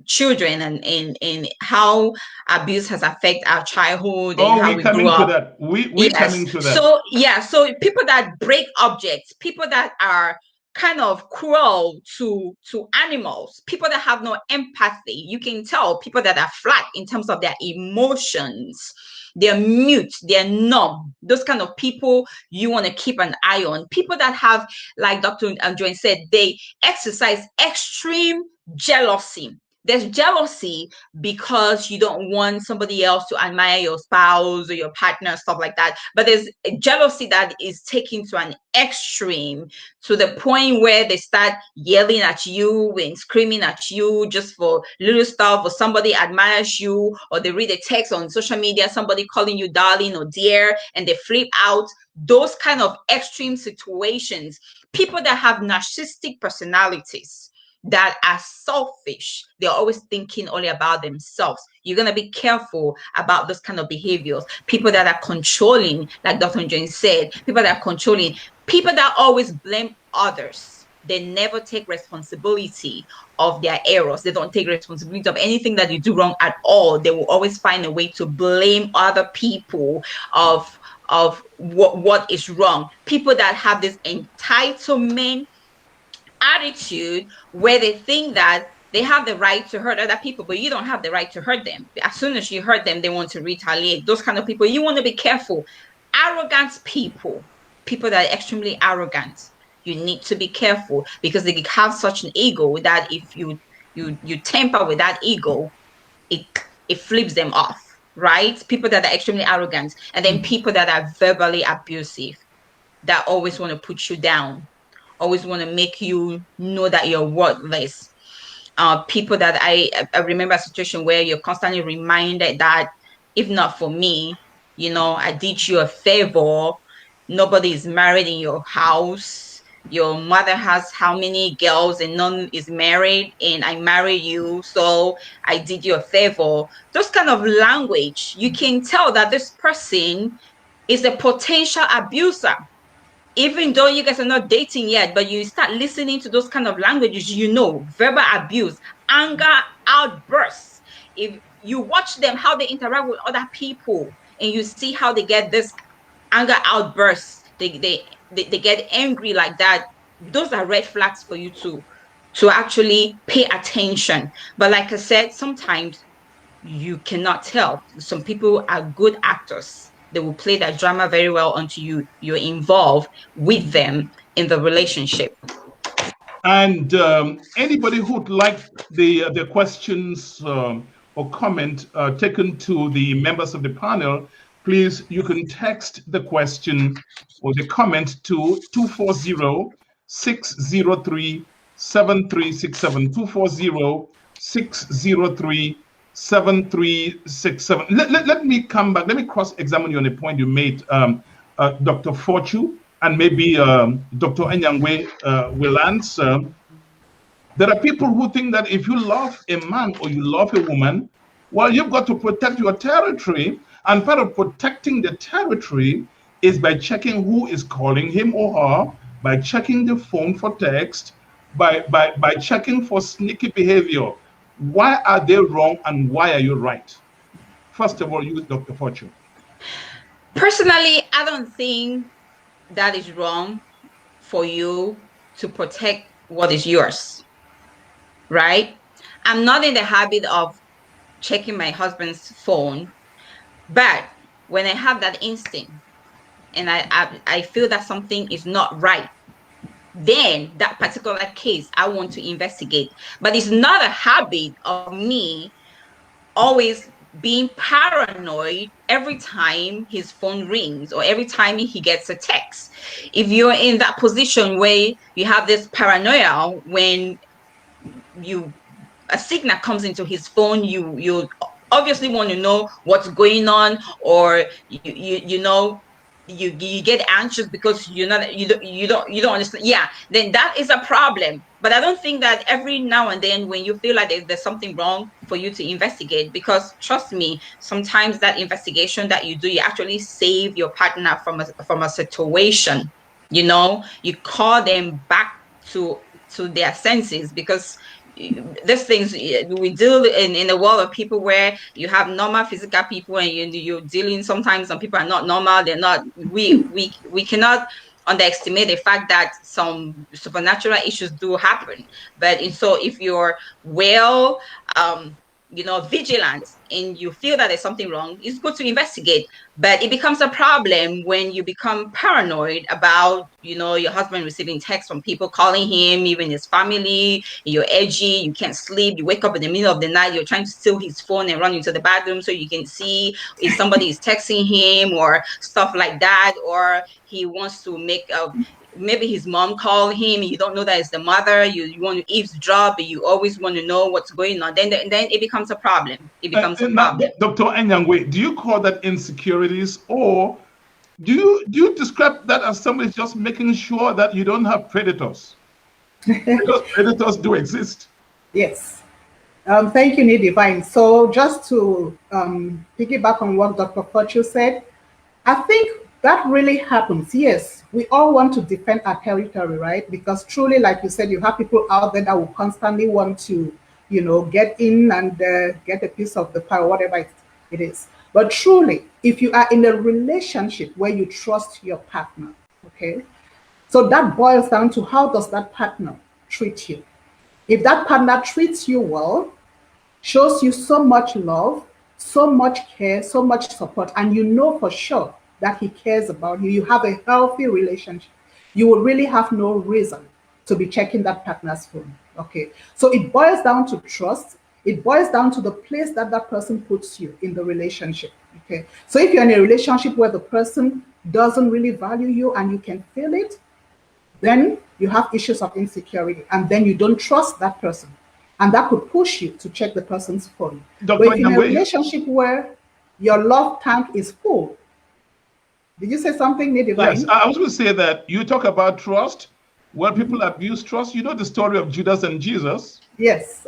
children and how abuse has affected our childhood and how we grew up. We're coming to that. So people that break objects, people that are kind of cruel to animals, people that have no empathy, you can tell people that are flat in terms of their emotions. They're mute, they're numb. Those kind of people you want to keep an eye on. People that have, like Dr. Join said, they exercise extreme jealousy. There's jealousy because you don't want somebody else to admire your spouse or your partner, stuff like that. But there's jealousy that is taken to an extreme, to the point where they start yelling at you and screaming at you just for little stuff, or somebody admires you, or they read a text on social media, somebody calling you darling or dear, and they flip out. Those kind of extreme situations. People that have narcissistic personalities, that are selfish, they're always thinking only about themselves. You're going to be careful about those kind of behaviors. People that are controlling, like Dr. Jane said, people that are controlling, people that always blame others. They never take responsibility of their errors. They don't take responsibility of anything that you do wrong at all. They will always find a way to blame other people of what is wrong. People that have this entitlement attitude where they think that they have the right to hurt other people, but you don't have the right to hurt them. As soon as you hurt them, they want to retaliate. Those kind of people, you want to be careful. Arrogant people that are extremely arrogant, you need to be careful, because they have such an ego that if you tamper with that ego, it flips them off, right? People that are extremely arrogant. And then people that are verbally abusive, that always want to put you down, always want to make you know that you're worthless. People that I remember a situation where you're constantly reminded that if not for me, I did you a favor. Nobody is married in your house. Your mother has how many girls and none is married, and I married you, so I did you a favor. Those kind of language, you can tell that this person is a potential abuser. Even though you guys are not dating yet, but you start listening to those kind of languages, verbal abuse, anger outbursts. If you watch them, how they interact with other people, and you see how they get this anger outbursts, they get angry like that, those are red flags for you to actually pay attention. But like I said, sometimes you cannot tell. Some people are good actors. They will play that drama very well until you're involved with them in the relationship. And anybody who'd like the questions or comment taken to the members of the panel, please, you can text the question or the comment to 240-603-7367, 240-603-7367. Let me come back. Let me cross-examine you on a point you made, Dr. Fortune, and maybe Dr. Enyangwe will answer. There are people who think that if you love a man or you love a woman, well, you've got to protect your territory. And part of protecting the territory is by checking who is calling him or her, by checking the phone for text, by checking for sneaky behavior. Why are they wrong and why are you right? First of all, you, Dr. Fortune. Personally, I don't think that is wrong for you to protect what is yours, right? I'm not in the habit of checking my husband's phone, but when I have that instinct and I feel that something is not right, then that particular case I want to investigate. But it's not a habit of me always being paranoid every time his phone rings or every time he gets a text. If you're in that position where you have this paranoia when you a signal comes into his phone, you obviously want to know what's going on, or you know you get anxious because you don't understand. Yeah, then that is a problem. But I don't think that every now and then when you feel like there's something wrong for you to investigate, because trust me, sometimes that investigation that you do, you actually save your partner from a situation. You call them back to their senses, because these things we deal in the world of people where you have normal physical people and you're dealing, sometimes some people are not normal, they're not, we cannot underestimate the fact that some supernatural issues do happen. But and so if you're well vigilant and you feel that there's something wrong, it's good to investigate. But it becomes a problem when you become paranoid about your husband receiving texts from people calling him, even his family. You're edgy, you can't sleep, you wake up in the middle of the night, you're trying to steal his phone and run into the bathroom so you can see if somebody is texting him or stuff like that. Or he wants to make maybe his mom called him and you don't know that it's the mother. You want to eavesdrop, but you always want to know what's going on. Then it becomes a problem. It becomes a problem. Dr. Enyangwe, do you call that insecurities, or do you describe that as somebody just making sure that you don't have predators? Because predators do exist. Yes. Thank you, Nidivine. So just to piggyback on what Dr. Fortune said, I think that really happens. Yes, we all want to defend our territory, right? Because truly, like you said, you have people out there that will constantly want to, get in and get a piece of the pie, whatever it is. But truly, if you are in a relationship where you trust your partner, okay, so that boils down to how does that partner treat you? If that partner treats you well, shows you so much love, so much care, so much support, and you know for sure that he cares about you, you have a healthy relationship, you will really have no reason to be checking that partner's phone. Okay, so it boils down to trust. It boils down to the place that that person puts you in the relationship. Okay, so if you're in a relationship where the person doesn't really value you and you can feel it, then you have issues of insecurity, and then you don't trust that person, and that could push you to check the person's phone. But if you're in a relationship where your love tank is full, did you say something, Nidivine? Yes, I was going to say that you talk about trust. When people abuse trust, you know the story of Judas and Jesus. Yes,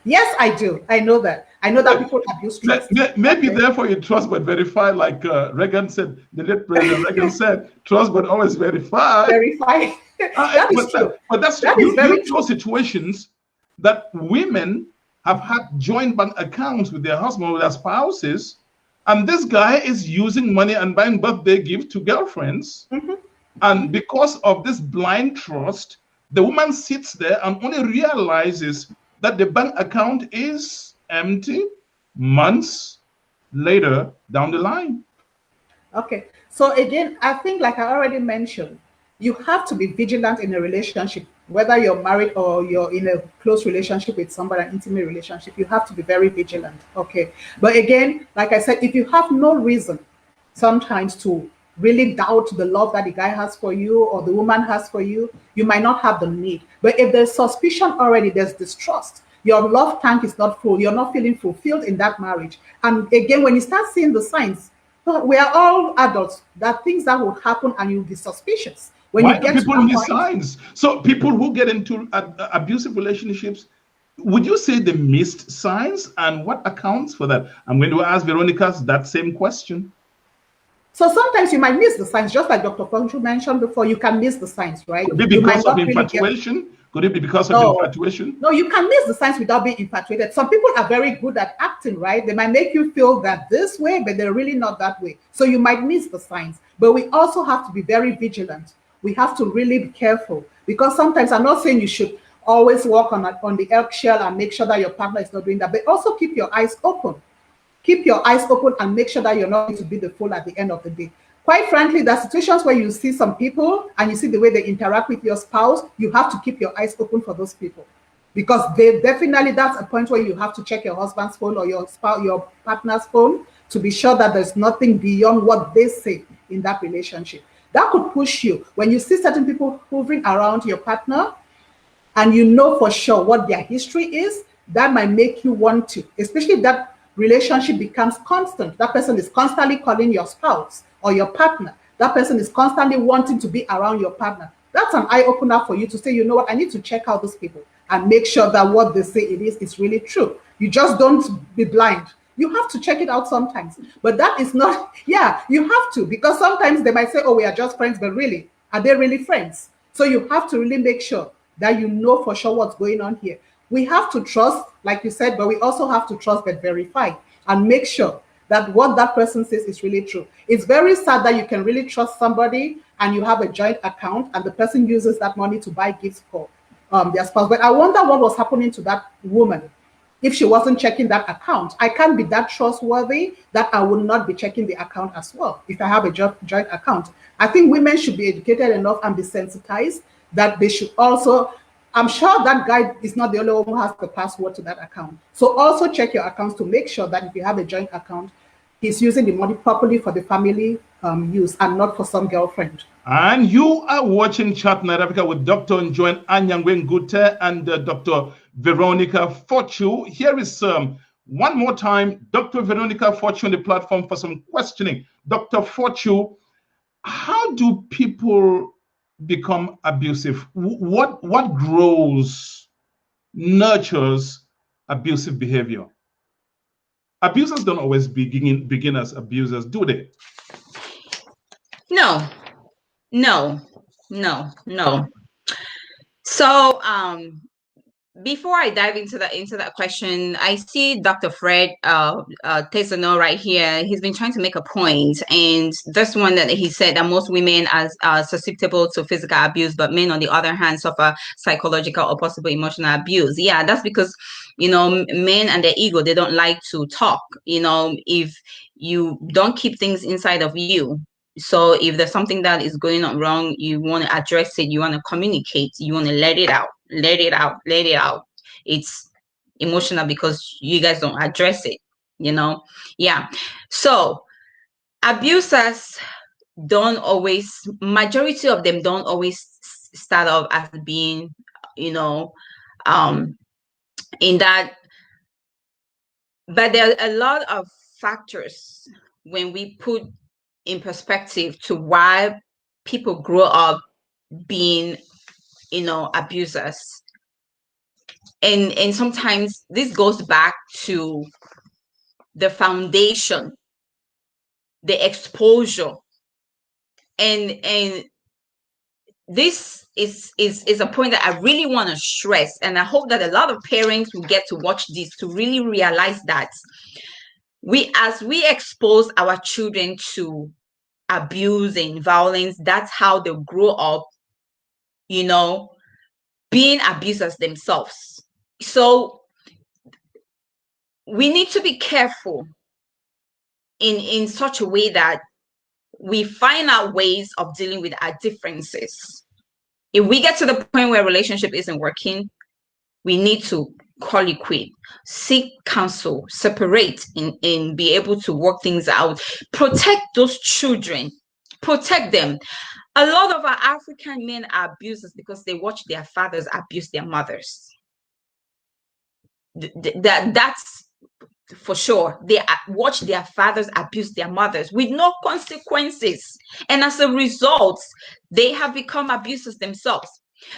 yes, I do. I know that. I know that people abuse trust. Maybe therefore you trust but verify, like Reagan said, the late President Reagan said, trust but always verify. Verify. That is true. But that's that you, is very you know situations that women have had joint bank accounts with their husband, with their spouses, and this guy is using money and buying birthday gifts to girlfriends. Mm-hmm. And because of this blind trust, the woman sits there and only realizes that the bank account is empty months later down the line. Okay. So again, I think, like I already mentioned, you have to be vigilant in a relationship, whether you're married or you're in a close relationship with somebody, an intimate relationship. You have to be very vigilant. Okay. But again, like I said, if you have no reason sometimes to really doubt the love that the guy has for you or the woman has for you, you might not have the need. But if there's suspicion already, there's distrust, your love tank is not full, you're not feeling fulfilled in that marriage. And again, when you start seeing the signs, we are all adults, there are things that will happen and you'll be suspicious. When Why you get do people to miss point, signs? So people who get into abusive relationships, would you say they missed signs, and what accounts for that? I'm going to ask Veronica that same question. So sometimes you might miss the signs, just like Dr. Fongchu mentioned before, you can miss the signs, right? Could it be You might because of not really get. infatuation? Could it be because of No, infatuation? no, you can miss the signs without being infatuated. Some people are very good at acting, right? They might make you feel that this way, but they're really not that way. So you might miss the signs. But we also have to be very vigilant. We have to really be careful, because sometimes, I'm not saying you should always walk on the eggshell and make sure that your partner is not doing that, but also keep your eyes open. Keep your eyes open and make sure that you're not going to be the fool at the end of the day. Quite frankly, there are situations where you see some people and you see the way they interact with your spouse. You have to keep your eyes open for those people, because they definitely, that's a point where you have to check your husband's phone or your spouse, your partner's phone, to be sure that there's nothing beyond what they say in that relationship. That could push you when you see certain people hovering around your partner and you know for sure what their history is. That might make you want to, especially if that relationship becomes constant. That person is constantly calling your spouse or your partner. That person is constantly wanting to be around your partner. That's an eye opener for you to say, you know what, I need to check out those people and make sure that what they say it is really true. You just don't be blind. You have to check it out sometimes. But that is not, yeah, you have to, because sometimes they might say, oh, we are just friends, but really, are they really friends? So you have to really make sure that you know for sure what's going on here. We have to trust, like you said, but we also have to trust but verify and make sure that what that person says is really true. It's very sad that you can really trust somebody and you have a joint account and the person uses that money to buy gifts for their spouse. But I wonder what was happening to that woman if she wasn't checking that account. I can't be that trustworthy that I will not be checking the account as well if I have a joint account. I think women should be educated enough and be sensitized that they should also, I'm sure that guy is not the only one who has the password to that account. So also check your accounts to make sure that if you have a joint account, he's using the money properly for the family use and not for some girlfriend. And you are watching Chat Night Africa with Dr. Njoen Anyangwe Ngute and Dr. Veronica Fortune. Here is one more time, Dr. Veronica Fortune, the platform for some questioning. Dr. Fortune, how do people become abusive? What grows, nurtures abusive behavior? Abusers don't always begin as abusers, do they? No. So before I dive into that question, I see Dr. Fred Tesano right here. He's been trying to make a point, and this one that he said that most women are susceptible to physical abuse, but men, on the other hand, suffer psychological or possible emotional abuse. Yeah, that's because men and their ego, they don't like to talk. If you don't keep things inside of you. So if there's something that is going on wrong, you want to address it, you want to communicate, you want to let it out. It's emotional because you guys don't address it, Yeah. So abusers majority of them don't always start off as being, in that, but there are a lot of factors when we put in perspective to why people grow up being abusers, and sometimes this goes back to the foundation, the exposure, and this is a point that I really want to stress, and I hope that a lot of parents will get to watch this to really realize that as we expose our children to abuse and violence, that's how they grow up, being abusers themselves. So we need to be careful in such a way that we find out ways of dealing with our differences. If we get to the point where a relationship isn't working, we need to call it quit, seek counsel, separate, and be able to work things out. Protect those children, protect them. A lot of our African men are abusers because they watch their fathers abuse their mothers. That's for sure. They watch their fathers abuse their mothers with no consequences, and as a result they have become abusers themselves.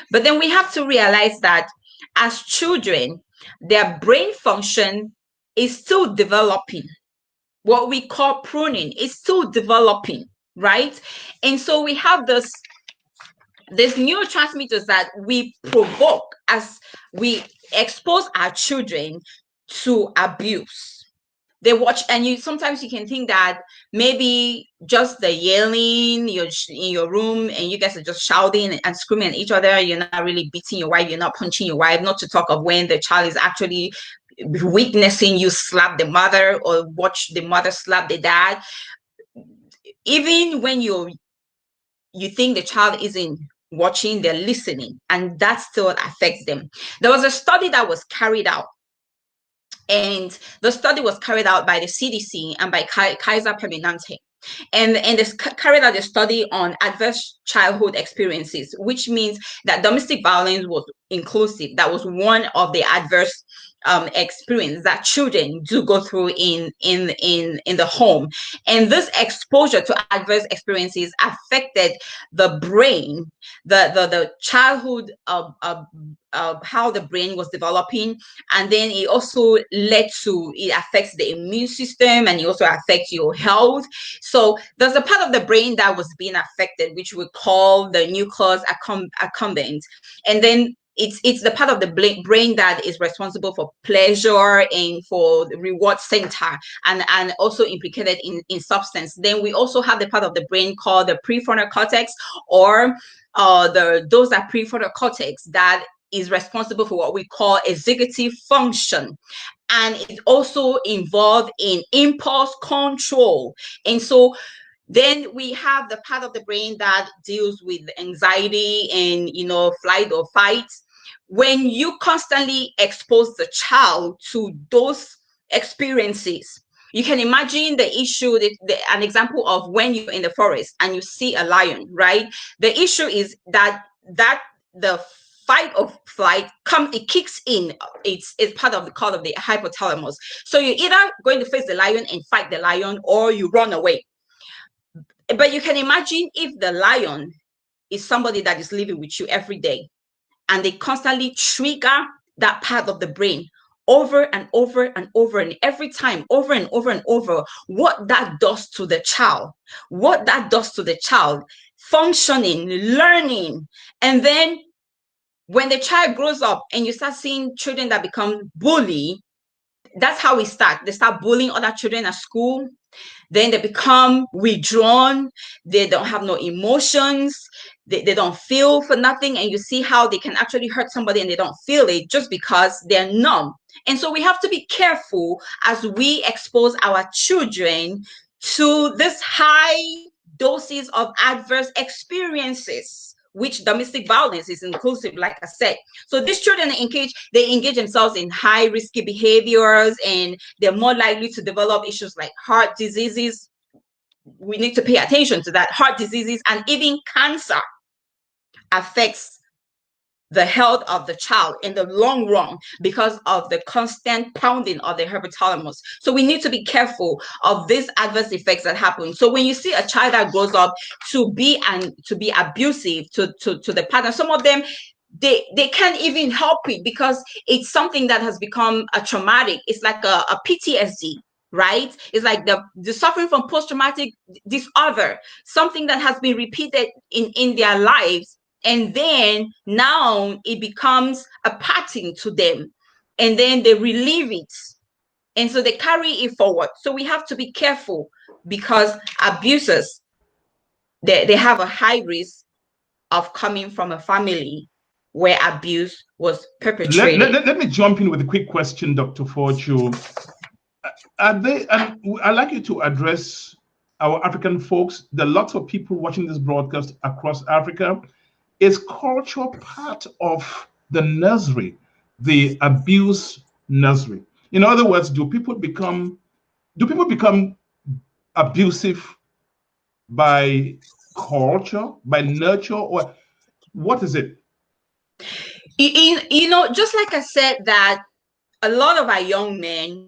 But then we have to realize that as children, their brain function is still developing. What we call pruning is still developing. right? And so we have this neurotransmitters that we provoke as we expose our children to abuse. They watch, and sometimes you can think that maybe just the yelling, you're in your room and you guys are just shouting and screaming at each other. You're not really beating your wife, you're not punching your wife, not to talk of when the child is actually witnessing you slap the mother or watch the mother slap the dad. Even when you think the child isn't watching, they're listening, and that still affects them. There was a study that was carried out, and the study was carried out by the CDC and by Kaiser Permanente. And they carried out a study on adverse childhood experiences, which means that domestic violence was inclusive. That was one of the adverse experience that children do go through in the home. And this exposure to adverse experiences affected the brain, the childhood of how the brain was developing, and then it also it affects the immune system, and it also affects your health. So there's a part of the brain that was being affected, which we call the nucleus accumbens, and then it's the part of the brain that is responsible for pleasure and for the reward center, and also implicated in substance. Then we also have the part of the brain called the prefrontal cortex, or those are prefrontal cortex that is responsible for what we call executive function, and it's also involved in impulse control. And so then we have the part of the brain that deals with anxiety and flight or fight. When you constantly expose the child to those experiences, you can imagine the issue, an example of when you're in the forest and you see a lion, right? The issue is that the fight or flight it kicks in. It's part of the hypothalamus. So you're either going to face the lion and fight the lion, or you run away. But you can imagine if the lion is somebody that is living with you every day, and they constantly trigger that part of the brain over and over and over, and every time over and over and over, what that does to the child, functioning, learning. And then when the child grows up and you start seeing children that become bully, that's how we start. They start bullying other children at school. Then they become withdrawn. They don't have no emotions. They don't feel for nothing. And you see how they can actually hurt somebody and they don't feel it just because they're numb. And so we have to be careful as we expose our children to this high doses of adverse experiences, which domestic violence is inclusive, like I said. So these children engage themselves in high risky behaviors, and they're more likely to develop issues like heart diseases. We need to pay attention to that. Heart diseases and even cancer affects the health of the child in the long run because of the constant pounding of the hypothalamus. So we need to be careful of these adverse effects that happen. So when you see a child that grows up to be abusive to the partner, some of them they can't even help it because it's something that has become a traumatic. It's like a PTSD, right? It's like the suffering from post-traumatic disorder, something that has been repeated in their lives. And then now it becomes a pattern to them, and then they relieve it, and so they carry it forward. So we have to be careful, because abusers, they have a high risk of coming from a family where abuse was perpetrated. Let me jump in with a quick question, Dr. Fortune. I'd like you to address our African folks. There are lots of people watching this broadcast across Africa. Is culture part of the nursery, the abuse nursery? In other words, do people become abusive by culture, by nurture, or what is it? Just like I said, that a lot of our young men,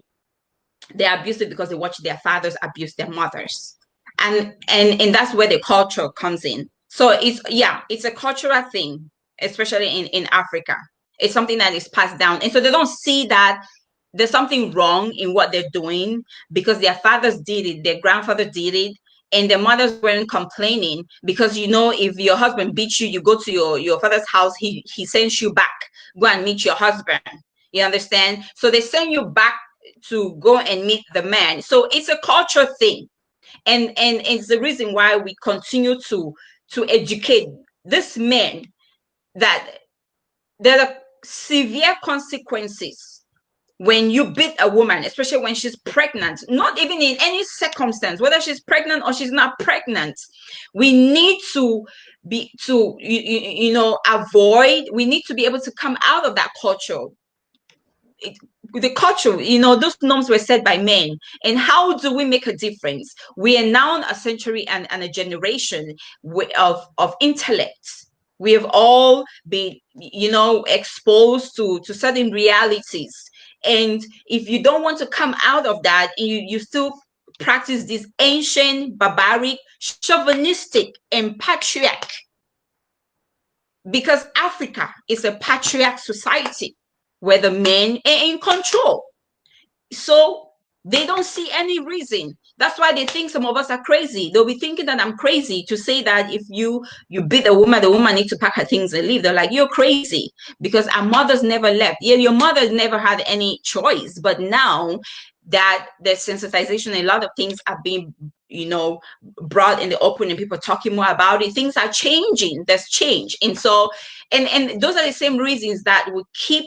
they're abusive because they watch their fathers abuse their mothers, and that's where the culture comes in. So it's a cultural thing, especially in Africa. It's something that is passed down. And so they don't see that there's something wrong in what they're doing because their fathers did it, their grandfather did it. and the mothers weren't complaining because, you know, if your husband beats you, you go to your father's house, he sends you back, go and meet your husband. You understand? So they send you back to go and meet the man. So it's a culture thing. And it's the reason why we continue to educate this men that there are severe consequences when you beat a woman, especially when she's pregnant, not even in any circumstance, whether she's pregnant or she's not pregnant. We need to be avoid, we need to be able to come out of that culture. The culture, those norms were set by men. And how do we make a difference? We are now a century and a generation of intellect. We have all been, exposed to certain realities. And if you don't want to come out of that, you still practice this ancient, barbaric, chauvinistic, and patriarch. Because Africa is a patriarch society where the men are in control. So they don't see any reason. That's why they think some of us are crazy. They'll be thinking that I'm crazy to say that if you beat a woman, the woman needs to pack her things and leave. They're like, you're crazy, because our mothers never left. Yeah, your mother never had any choice. But now that there's sensitization, a lot of things are being, brought in the open and people talking more about it, things are changing. There's change. And so, and those are the same reasons that would keep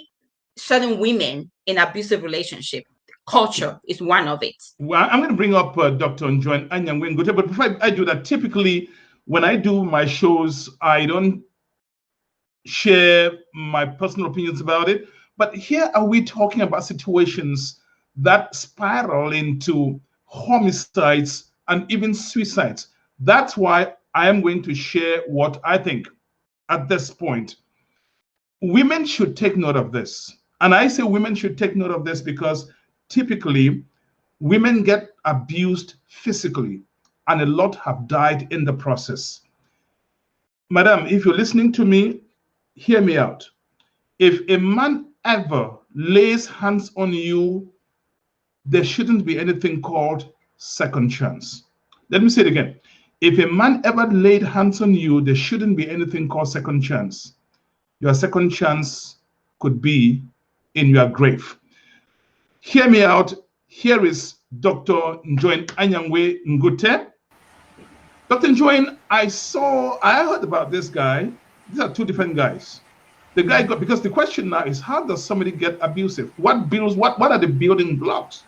certain women in abusive relationship. Culture is one of it. Well, I'm going to bring up Dr. Njoin Anyangwe, but before I do that, typically when I do my shows, I don't share my personal opinions about it. But here are we talking about situations that spiral into homicides and even suicides. That's why I am going to share what I think at this point. Women should take note of this. And I say women should take note of this because typically women get abused physically, and a lot have died in the process. Madam, if you're listening to me, hear me out. If a man ever lays hands on you, there shouldn't be anything called second chance. Let me say it again. If a man ever laid hands on you, there shouldn't be anything called second chance. Your second chance could be in your grave. Hear me out. Here is Dr. Njoin Anyangwe Ngute. Dr. Njoin, I heard about this guy. These are two different guys. The guy got, because the question now is, how does somebody get abusive? What are the building blocks?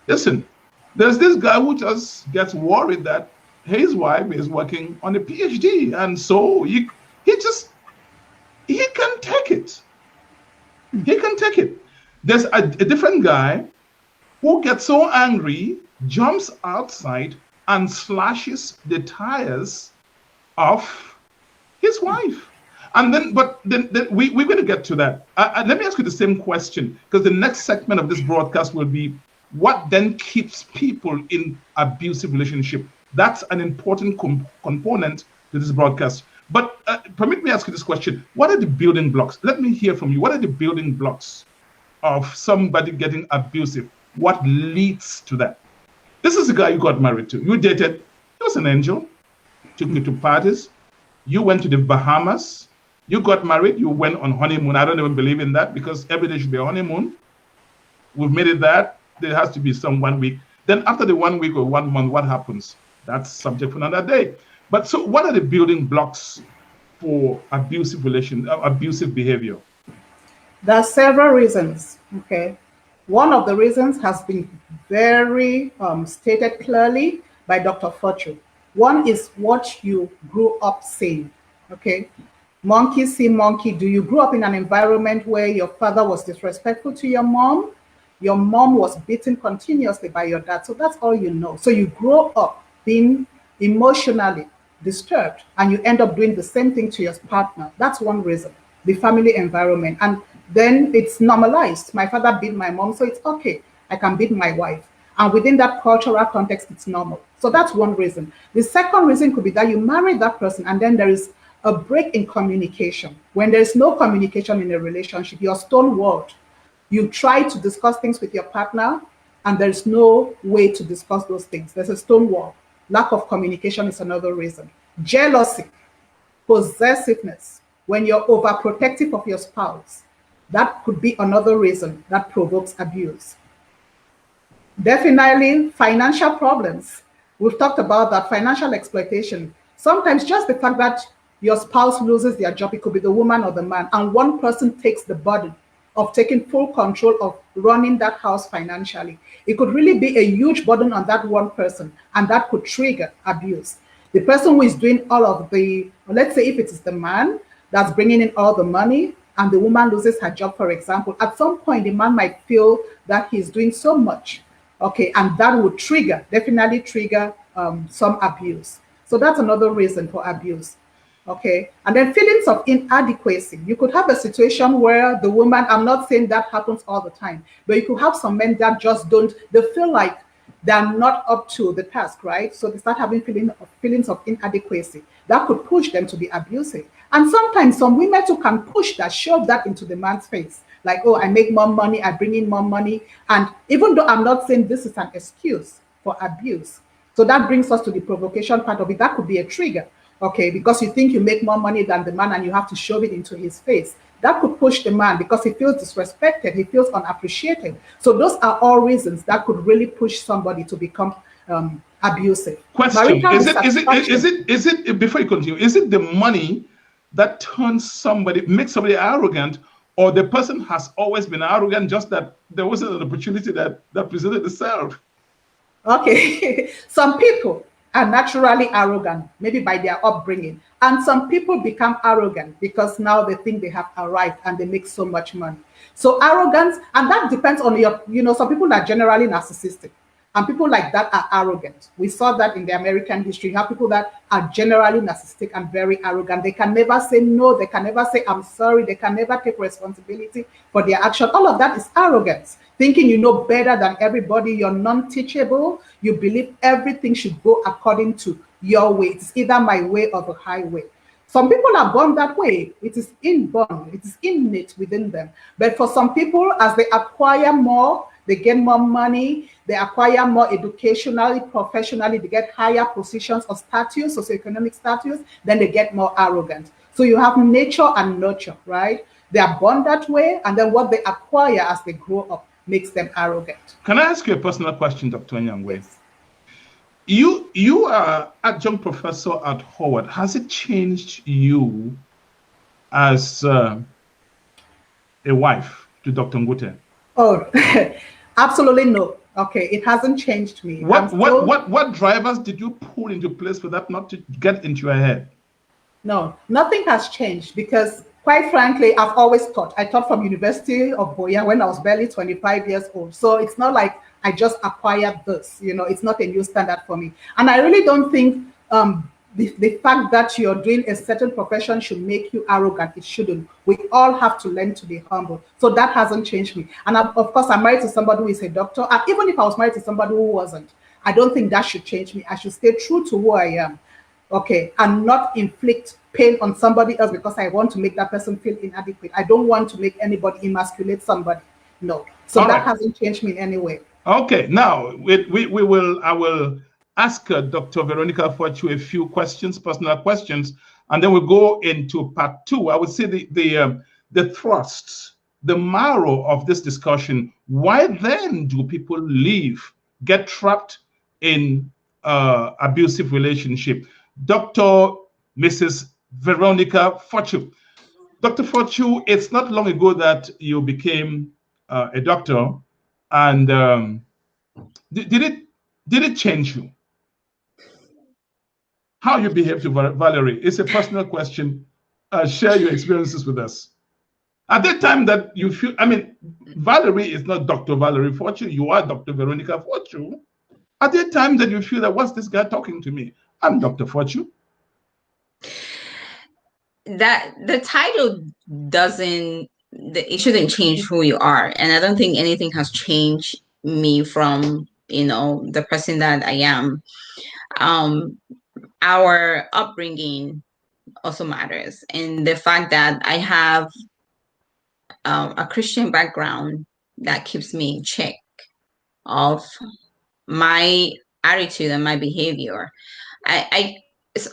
Listen, there's this guy who just gets worried that his wife is working on a PhD, and so he can take it. He can take it. There's a different guy who gets so angry, jumps outside and slashes the tires of his wife. And then we're going to get to that. Let me ask you the same question, because the next segment of this broadcast will be, what then keeps people in abusive relationship? That's an important component to this broadcast. But permit me ask you this question. What are the building blocks? Let me hear from you. What are the building blocks of somebody getting abusive? What leads to that? This is the guy you got married to. You dated. He was an angel. Took you to parties. You went to the Bahamas. You got married. You went on honeymoon. I don't even believe in that, because every day should be a honeymoon. We've made it that. There has to be some 1 week. Then after the 1 week or 1 month, what happens? That's subject for another day. But so what are the building blocks for abusive behavior? There are several reasons, okay? One of the reasons has been very stated clearly by Dr. Fortune. One is what you grew up seeing, okay? Monkey see monkey do. You grew up in an environment where your father was disrespectful to your mom was beaten continuously by your dad, so that's all you know. So you grow up being emotionally disturbed, and you end up doing the same thing to your partner. That's one reason, the family environment. And then it's normalized. My father beat my mom, so it's okay. I can beat my wife. And within that cultural context, it's normal. So that's one reason. The second reason could be that you marry that person, and then there is a break in communication. When there is no communication in a relationship, you're stonewalled. You try to discuss things with your partner, and there's no way to discuss those things. There's a stone wall. Lack of communication is another reason. Jealousy, possessiveness, when you're overprotective of your spouse, that could be another reason that provokes abuse. Definitely financial problems. We've talked about that financial exploitation. Sometimes just the fact that your spouse loses their job, it could be the woman or the man, and one person takes the burden of taking full control of running that house financially. It could really be a huge burden on that one person, and that could trigger abuse. The person who is doing all of the, let's say if it is the man that's bringing in all the money and the woman loses her job, for example, at some point the man might feel that he's doing so much. Okay, and that would definitely trigger some abuse. So that's another reason for abuse. Okay, and then feelings of inadequacy. You could have a situation where the woman, I'm not saying that happens all the time, but you could have some men that just don't, they feel like they're not up to the task, right? So they start having feelings of inadequacy. That could push them to be abusive. And sometimes some women too can push that, shove that into the man's face. Like, oh, I make more money, I bring in more money. And even though I'm not saying this is an excuse for abuse, so that brings us to the provocation part of it. That could be a trigger, okay, because you think you make more money than the man and you have to shove it into his face. That could push the man because he feels disrespected, he feels unappreciated. So those are all reasons that could really push somebody to become abusive. Question: is it before you continue? Is it the money that makes somebody arrogant, or the person has always been arrogant, just that there wasn't an opportunity that presented itself? Okay, some people are naturally arrogant, maybe by their upbringing, and some people become arrogant because now they think they have arrived and they make so much money. So arrogance, and that depends on some people are generally narcissistic. And people like that are arrogant. We saw that in the American history. You have people that are generally narcissistic and very arrogant. They can never say no. They can never say, I'm sorry. They can never take responsibility for their action. All of that is arrogance. Thinking you know better than everybody. You're non-teachable. You believe everything should go according to your way. It's either my way or the highway. Some people are born that way. It is inborn. It is innate within them. But for some people, as they acquire more, they get more money, they acquire more educationally, professionally, they get higher positions of status, socioeconomic status, then they get more arrogant. So you have nature and nurture, right? They are born that way, and then what they acquire as they grow up makes them arrogant. Can I ask you a personal question, Dr. Nyangwe? Yes. You are adjunct professor at Howard. Has it changed you as a wife to Dr. Ngute? Oh, absolutely no. Okay, it hasn't changed me. What drivers did you pull into place for that not to get into your head? No, nothing has changed because, quite frankly, I've always taught. I taught from University of Boya when I was barely 25 years old. So it's not like I just acquired this. It's not a new standard for me. And I really don't think the fact that you're doing a certain profession should make you arrogant. It shouldn't. We all have to learn to be humble. So that hasn't changed me. And of course, I'm married to somebody who is a doctor. And even if I was married to somebody who wasn't, I don't think that should change me. I should stay true to who I am. Okay, and not inflict pain on somebody else because I want to make that person feel inadequate. I don't want to make anybody emasculate somebody. No. So all that hasn't changed me in any way. Okay, now I will ask Dr. Veronica Fortune a few questions, personal questions, and then we'll go into part two. I would say the thrust, the marrow of this discussion. Why then do people get trapped in abusive relationship? Dr. Mrs. Veronica Fortune. Dr. Fortune, it's not long ago that you became a doctor, and did it change you? How you behave to Valerie? It's a personal question. Share your experiences with us. At that time that you feel, Valerie is not Dr. Valerie Fortune. You are Dr. Veronica Fortune. At that time that you feel that, what's this guy talking to me? I'm Dr. Fortune. That the title it shouldn't change who you are. And I don't think anything has changed me from, the person that I am. Our upbringing also matters. And the fact that I have a Christian background that keeps me in check of my attitude and my behavior. I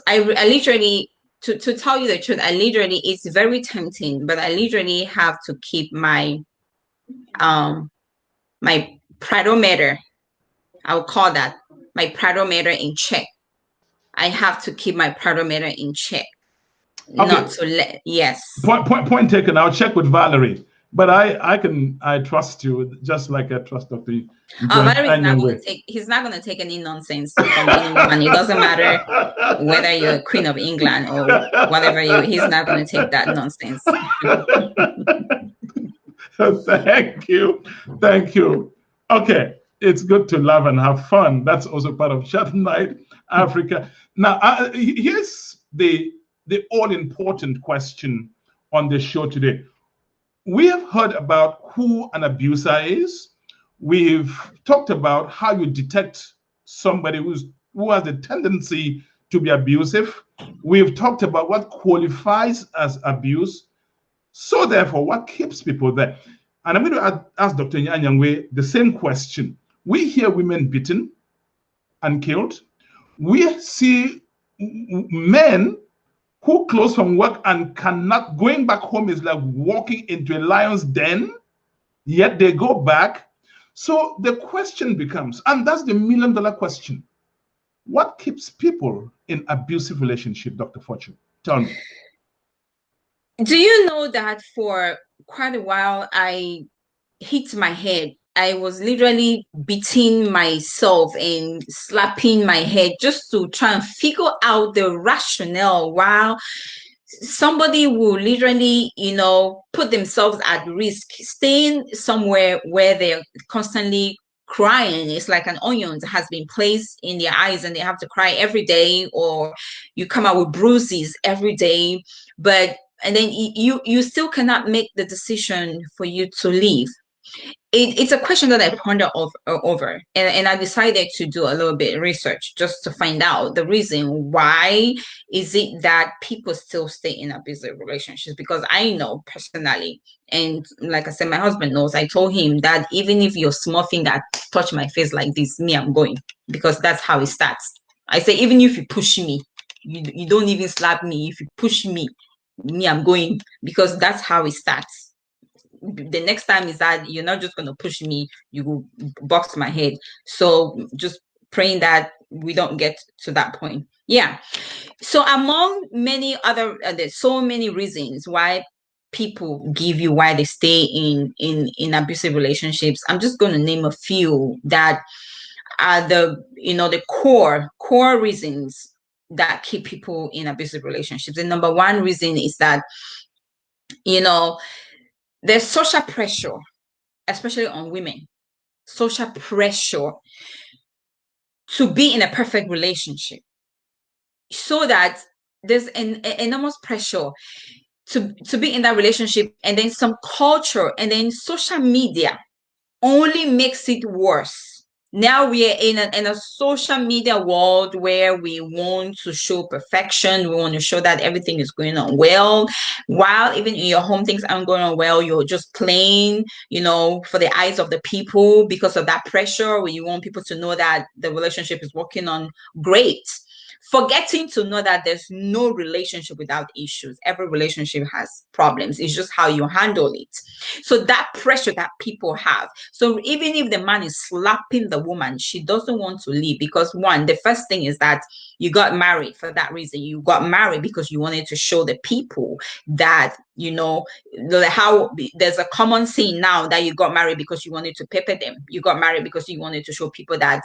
literally, to tell you the truth, I literally, it's very tempting, but I literally have to keep my my pedometer, I would call that my pedometer in check. I have to keep my pedometer in check, not to let, yes. Point taken. I'll check with Valerie. But I trust you just like I trust Dr. Valerie is not going Anyangwe. to take, he's not going to take any nonsense from any woman. It doesn't matter whether you're Queen of England or whatever he's not going to take that nonsense. Thank you. Thank you. Okay. It's good to laugh and have fun. That's also part of Chat Night Africa. Now, here's the all-important question on the show today. We have heard about who an abuser is. We've talked about how you detect somebody who has a tendency to be abusive. We've talked about what qualifies as abuse. So therefore, what keeps people there? And I'm going to ask Dr. Anyangwe the same question. We hear women beaten and killed. We see men who close from work and cannot, going back home is like walking into a lion's den, yet they go back. So the question becomes, and that's the million-dollar question, what keeps people in abusive relationship, Dr. Fortune? Tell me. Do you know that for quite a while, I hit my head. I was literally beating myself and slapping my head just to try and figure out the rationale while somebody will literally, put themselves at risk, staying somewhere where they're constantly crying. It's like an onion that has been placed in their eyes and they have to cry every day, or you come out with bruises every day, and then you still cannot make the decision for you to leave. It's a question that I ponder over, and I decided to do a little bit of research just to find out the reason why is it that people still stay in abusive relationships. Because I know personally, and like I said, my husband knows, I told him that even if your small finger touch my face like this, me, I'm going, because that's how it starts. I say, even if you push me, you don't even slap me. If you push me, I'm going, because that's how it starts. The next time is that you're not just going to push me, you will box my head. So just praying that we don't get to that point. Yeah. So among many other, there's so many reasons why people give you why they stay in abusive relationships. I'm just going to name a few that are the core reasons that keep people in abusive relationships. The number one reason is that there's social pressure, especially on women, social pressure to be in a perfect relationship, so that there's an enormous pressure to be in that relationship, and then some culture and then social media only makes it worse. Now we are in a social media world where we want to show perfection. We want to show that everything is going on well, while even in your home things aren't going on well. You're just playing, for the eyes of the people, because of that pressure where you want people to know that the relationship is working on great, forgetting to know that there's no relationship without issues. Every relationship has problems. It's just how you handle it. So that pressure that people have. So even if the man is slapping the woman, she doesn't want to leave, because one, the first thing is that you got married for that reason. You got married because you wanted to show the people that, how there's a common saying now that you got married because you wanted to pepper them. You got married because you wanted to show people that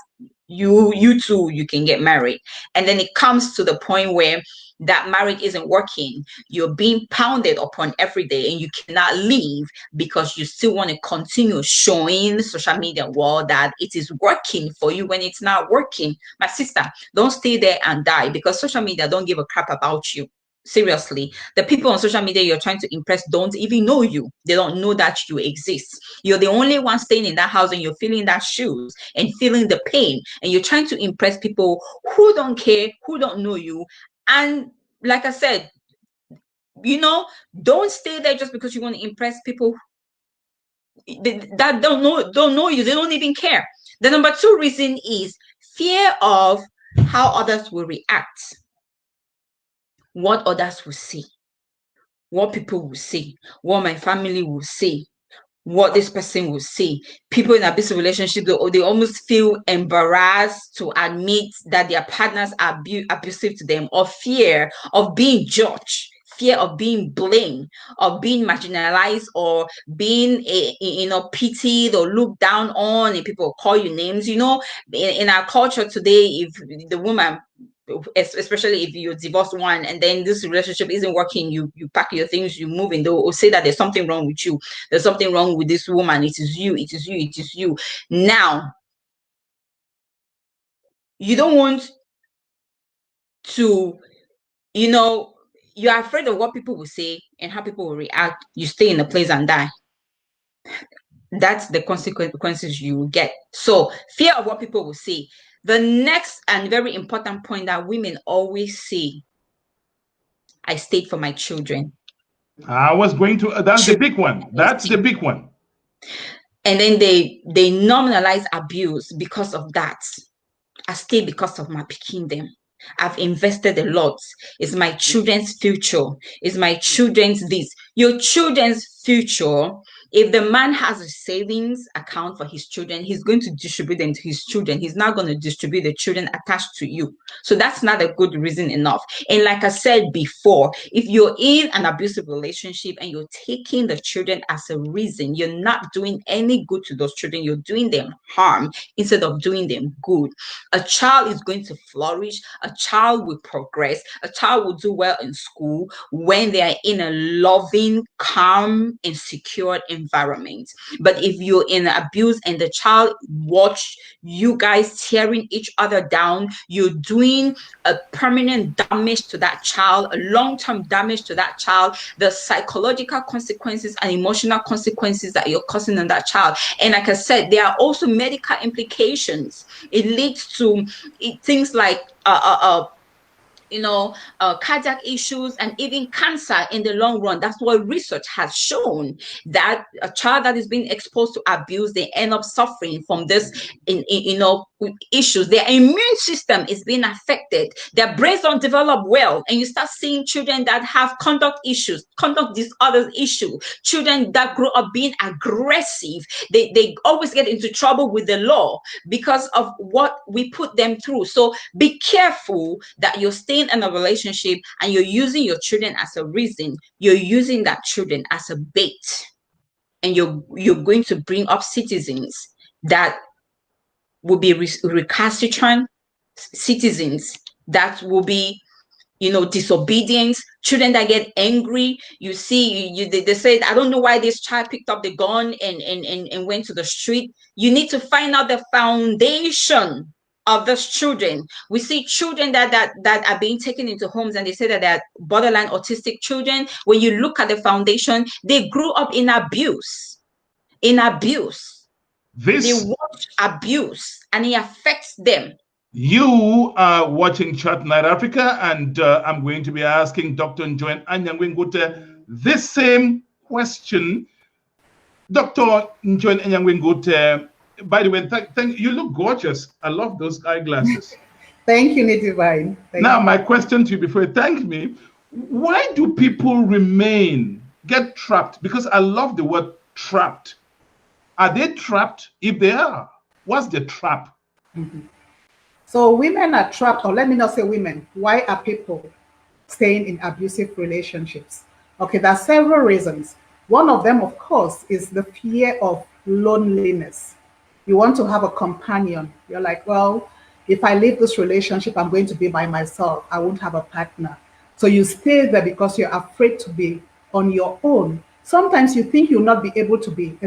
you too, you can get married. And then it comes to the point where that marriage isn't working. You're being pounded upon every day and you cannot leave, because you still want to continue showing the social media world that it is working for you when it's not working. My sister, don't stay there and die, because social media don't give a crap about you. Seriously, the people on social media you're trying to impress don't even know you. They don't know that you exist. You're the only one staying in that house, and you're feeling that shoes and feeling the pain, and you're trying to impress people who don't care, who don't know you. And like I said, don't stay there just because you want to impress people that don't know you. They don't even care. The number two reason is Fear of how others will react, what others will see, what people will say, what my family will say, what this person will say. People in abusive relationships, they almost feel embarrassed to admit that their partners are abusive to them, or fear of being judged, fear of being blamed, of being marginalized, or being pitied or looked down on, and people call you names. In our culture today, if the woman, especially if you're divorced one and then this relationship isn't working, you pack your things, you move, and they'll say that there's something wrong with you, there's something wrong with this woman, it is you, it is you, it is you. Now you don't want to, you're afraid of what people will say and how people will react. You stay in the place and die. That's the consequences you will get. So fear of what people will say. The next and very important point that women always say, I stayed for my children. I was going to, that's the big one. That's the big one. And then they normalize abuse because of that. I stay because of my picking them. I've invested a lot. It's my children's future. It's my children's this. Your children's future. If the man has a savings account for his children, he's going to distribute them to his children. He's not going to distribute the children attached to you. So that's not a good reason enough. And like I said before, if you're in an abusive relationship and you're taking the children as a reason, you're not doing any good to those children. You're doing them harm instead of doing them good. A child is going to flourish. A child will progress. A child will do well in school when they are in a loving, calm, and secure environment. But if you're in abuse and the child watch you guys tearing each other down, you're doing a permanent damage to that child, a long-term damage to that child, the psychological consequences and emotional consequences that you're causing on that child. And like I said, there are also medical implications. It leads to things like cardiac issues and even cancer in the long run. That's what research has shown, that a child that is being exposed to abuse, they end up suffering from this issues. Their immune system is being affected. Their brains don't develop well. And you start seeing children that have conduct issues, conduct disorders issue, children that grow up being aggressive. They always get into trouble with the law because of what we put them through. So be careful that you're staying in a relationship and you're using your children as a reason. You're using that children as a bait. And you're going to bring up citizens that will be recalcitrant citizens, that will be disobedient, children that get angry. You see, they said, I don't know why this child picked up the gun and went to the street. You need to find out the foundation of those children. We see children that are being taken into homes, and they say that they're borderline autistic children. When you look at the foundation, they grew up in abuse. They watch abuse and it affects them. You are watching Chat Night Africa, and I'm going to be asking Dr. Njoen Anyangwengute this same question. Dr. Njoen Anyangwengute, by the way, thank you. Look gorgeous. I love those eyeglasses. Thank you, Nidivine. Now, my question to you before you thank me, why do people get trapped? Because I love the word trapped. Are they trapped? If they are, what's the trap? Mm-hmm. So women are trapped, or let me not say women. Why are people staying in abusive relationships? Okay, there are several reasons. One of them, of course, is the fear of loneliness. You want to have a companion. You're like, well, if I leave this relationship, I'm going to be by myself. I won't have a partner. So you stay there because you're afraid to be on your own. Sometimes you think you'll not be able to be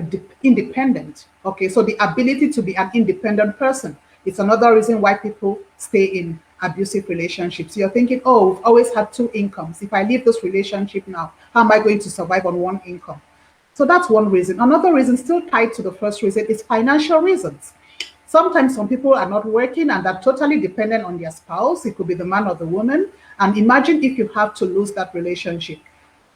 independent. Okay, so the ability to be an independent person. It's another reason why people stay in abusive relationships. You're thinking, oh, we've always had two incomes. If I leave this relationship now, how am I going to survive on one income? So that's one reason. Another reason, still tied to the first reason, is financial reasons. Sometimes some people are not working and they're totally dependent on their spouse. It could be the man or the woman. And imagine if you have to lose that relationship.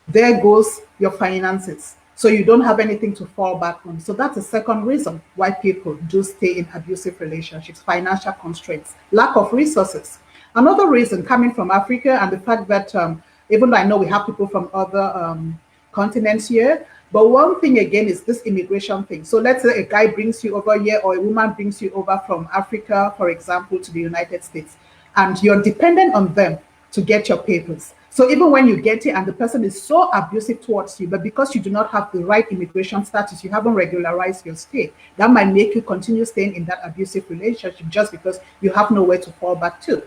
There goes your finances. So you don't have anything to fall back on. So that's the second reason why people do stay in abusive relationships: financial constraints, lack of resources. Another reason, coming from Africa, and the fact that even though I know we have people from other continents here, but one thing again is this immigration thing. So let's say a guy brings you over here, or a woman brings you over from Africa, for example, to the United States, and you're dependent on them to get your papers. So even when you get here and the person is so abusive towards you, but because you do not have the right immigration status, you haven't regularized your stay, that might make you continue staying in that abusive relationship just because you have nowhere to fall back to.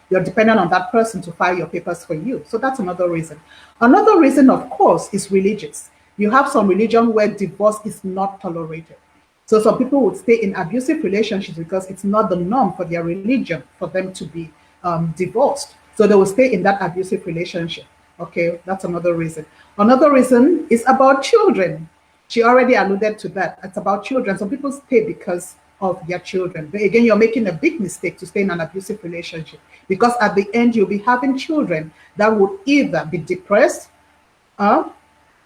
You're dependent on that person to file your papers for you. So that's another reason. Another reason, of course, is religious. You have some religion where divorce is not tolerated. So some people would stay in abusive relationships because it's not the norm for their religion for them to be divorced. So they will stay in that abusive relationship. Okay, that's another reason. Another reason is about children. She already alluded to that. It's about children. Some people stay because of their children. But again, you're making a big mistake to stay in an abusive relationship, because at the end, you'll be having children that would either be depressed,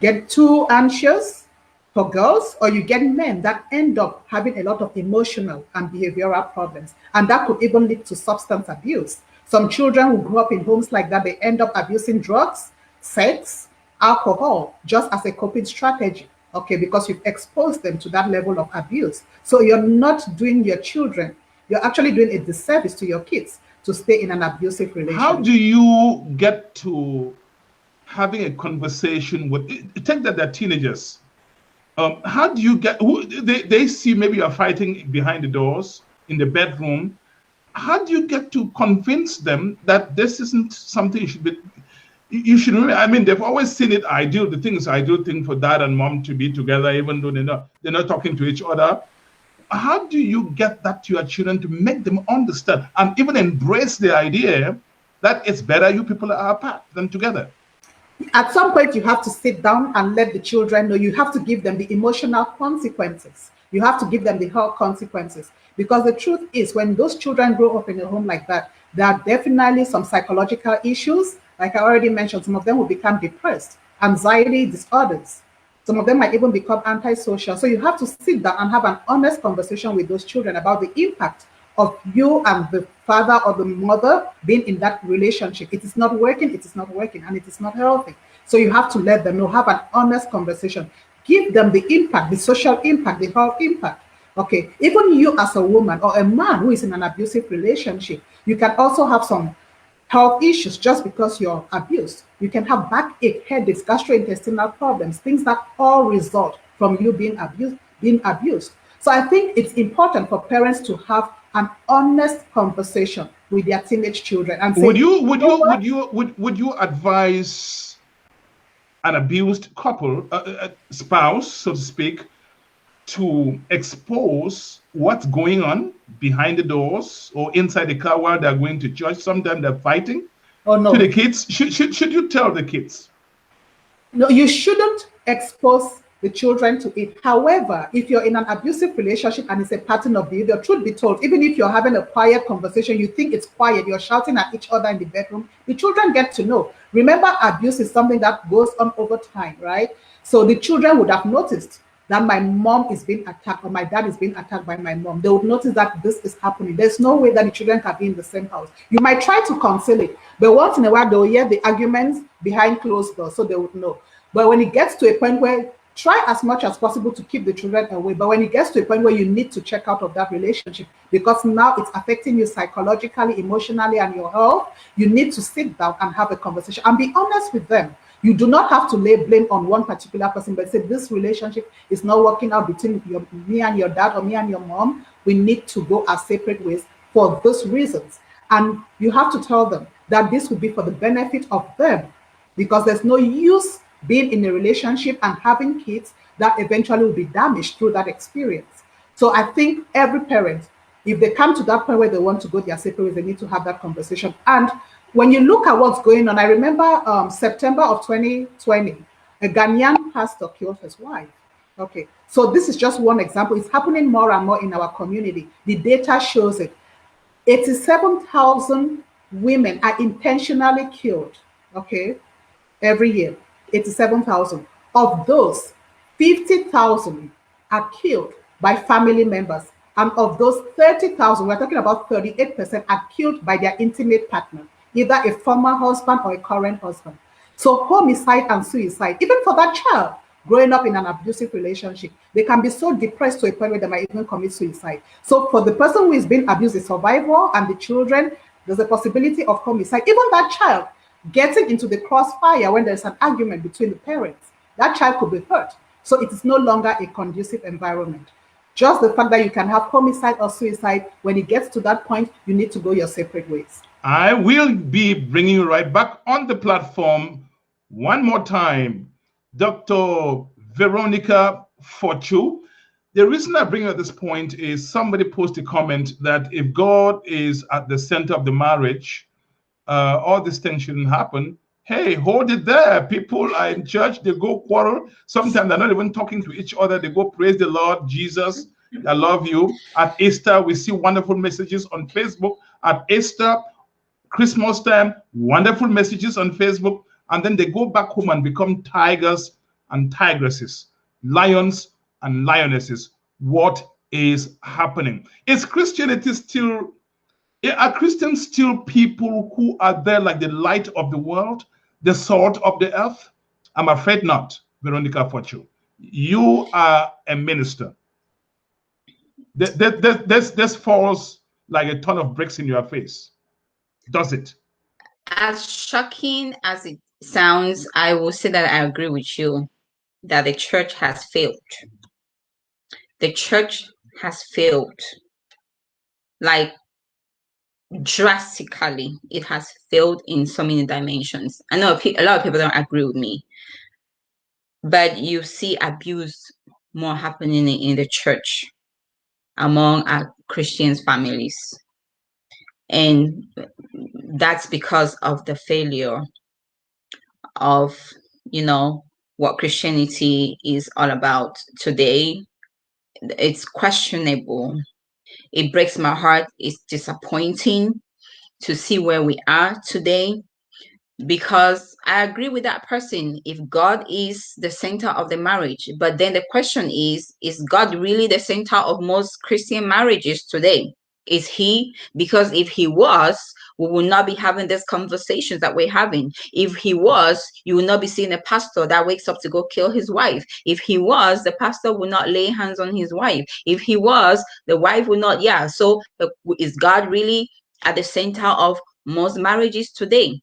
get too anxious for girls, or you get men that end up having a lot of emotional and behavioral problems. And that could even lead to substance abuse. Some children who grew up in homes like that, they end up abusing drugs, sex, alcohol, just as a coping strategy, okay, because you've exposed them to that level of abuse. So you're not doing your children, you're actually doing a disservice to your kids to stay in an abusive relationship. How do you get to having a conversation with, take that they're teenagers, how do you get, they see maybe you're fighting behind the doors in the bedroom. How do you get to convince them that this isn't something you should remember? I mean, they've always seen it ideal. The thing is ideal thing for dad and mom to be together, even though they're not talking to each other. How do you get that to your children to make them understand and even embrace the idea that it's better you people are apart than together? At some point, you have to sit down and let the children know. You have to give them the emotional consequences. You have to give them the health consequences. Because the truth is, when those children grow up in a home like that, there are definitely some psychological issues. Like I already mentioned, some of them will become depressed, anxiety disorders. Some of them might even become antisocial. So you have to sit down and have an honest conversation with those children about the impact of you and the father or the mother being in that relationship. It is not working, it is not working, and it is not healthy. So you have to let them know, have an honest conversation. Give them the impact, the social impact, the health impact. Okay, even you as a woman or a man who is in an abusive relationship, you can also have some health issues just because you're abused. You can have backache, headaches, gastrointestinal problems, things that all result from you being abused. So I think it's important for parents to have an honest conversation with their teenage children and say, would you advise an abused couple, spouse, so to speak, to expose what's going on behind the doors or inside the car while they're going to church? Sometimes they're fighting. Oh, no. To the kids. Should you tell the kids? No, you shouldn't expose the children to it. However, if you're in an abusive relationship and it's a pattern of behavior, truth be told, even if you're having a quiet conversation, you think it's quiet, you're shouting at each other in the bedroom, the children get to know. Remember, abuse is something that goes on over time, right? So the children would have noticed that my mom is being attacked or my dad is being attacked by my mom. They would notice that this is happening. There's no way that the children can be in the same house. You might try to conceal it, but once in a while, they'll hear the arguments behind closed doors, so they would know. But when it gets to a point where, try as much as possible to keep the children away. But when it gets to a point where you need to check out of that relationship, because now it's affecting you psychologically, emotionally, and your health, you need to sit down and have a conversation and be honest with them. You do not have to lay blame on one particular person, but say this relationship is not working out between me and your dad or me and your mom. We need to go our separate ways for those reasons. And you have to tell them that this will be for the benefit of them, because there's no use being in a relationship and having kids that eventually will be damaged through that experience. So I think every parent, if they come to that point where they want to go their separate ways, they need to have that conversation. And when you look at what's going on, I remember September of 2020, a Ghanaian pastor killed his wife. Okay, so this is just one example. It's happening more and more in our community. The data shows it. 87,000 women are intentionally killed, okay, every year. 87,000. Of those, 50,000 are killed by family members. And of those 30,000, we're talking about 38% are killed by their intimate partner, either a former husband or a current husband. So homicide and suicide, even for that child growing up in an abusive relationship, they can be so depressed to a point where they might even commit suicide. So for the person who is being abused, the survivor, and the children, there's a possibility of homicide. Even that child getting into the crossfire when there's an argument between the parents, that child could be hurt. So it is no longer a conducive environment. Just the fact that you can have homicide or suicide, when it gets to that point, you need to go your separate ways. I will be bringing you right back on the platform one more time, Dr. Veronica Fortu. The reason I bring you at this point is somebody posted a comment that if God is at the center of the marriage, all this thing shouldn't happen. Hey, hold it there. People are in church, they go quarrel. Sometimes they're not even talking to each other. They go praise the Lord, Jesus, I love you. At Easter, we see wonderful messages on Facebook. At Easter, Christmas time, wonderful messages on Facebook. And then they go back home and become tigers and tigresses, lions and lionesses. What is happening? Is Christianity still, are Christians still people who are there like the light of the world, the salt of the earth? I'm afraid not, Veronica Fortu. You are a minister. This falls like a ton of bricks in your face. Does it? As shocking as it sounds, I will say that I agree with you that the church has failed. The church has failed. Like, drastically, it has failed in so many dimensions. I know a lot of people don't agree with me, but you see abuse more happening in the church among our Christian families. And that's because of the failure of, what Christianity is all about today. It's questionable. It breaks my heart. It's disappointing to see where we are today, because I agree with that person. If God is the center of the marriage, but then the question is God really the center of most Christian marriages today? Is he? Because if he was, we will not be having these conversations that we're having. If he was, you will not be seeing a pastor that wakes up to go kill his wife. If he was, the pastor will not lay hands on his wife. If he was, the wife will not. Yeah. So is God really at the center of most marriages today?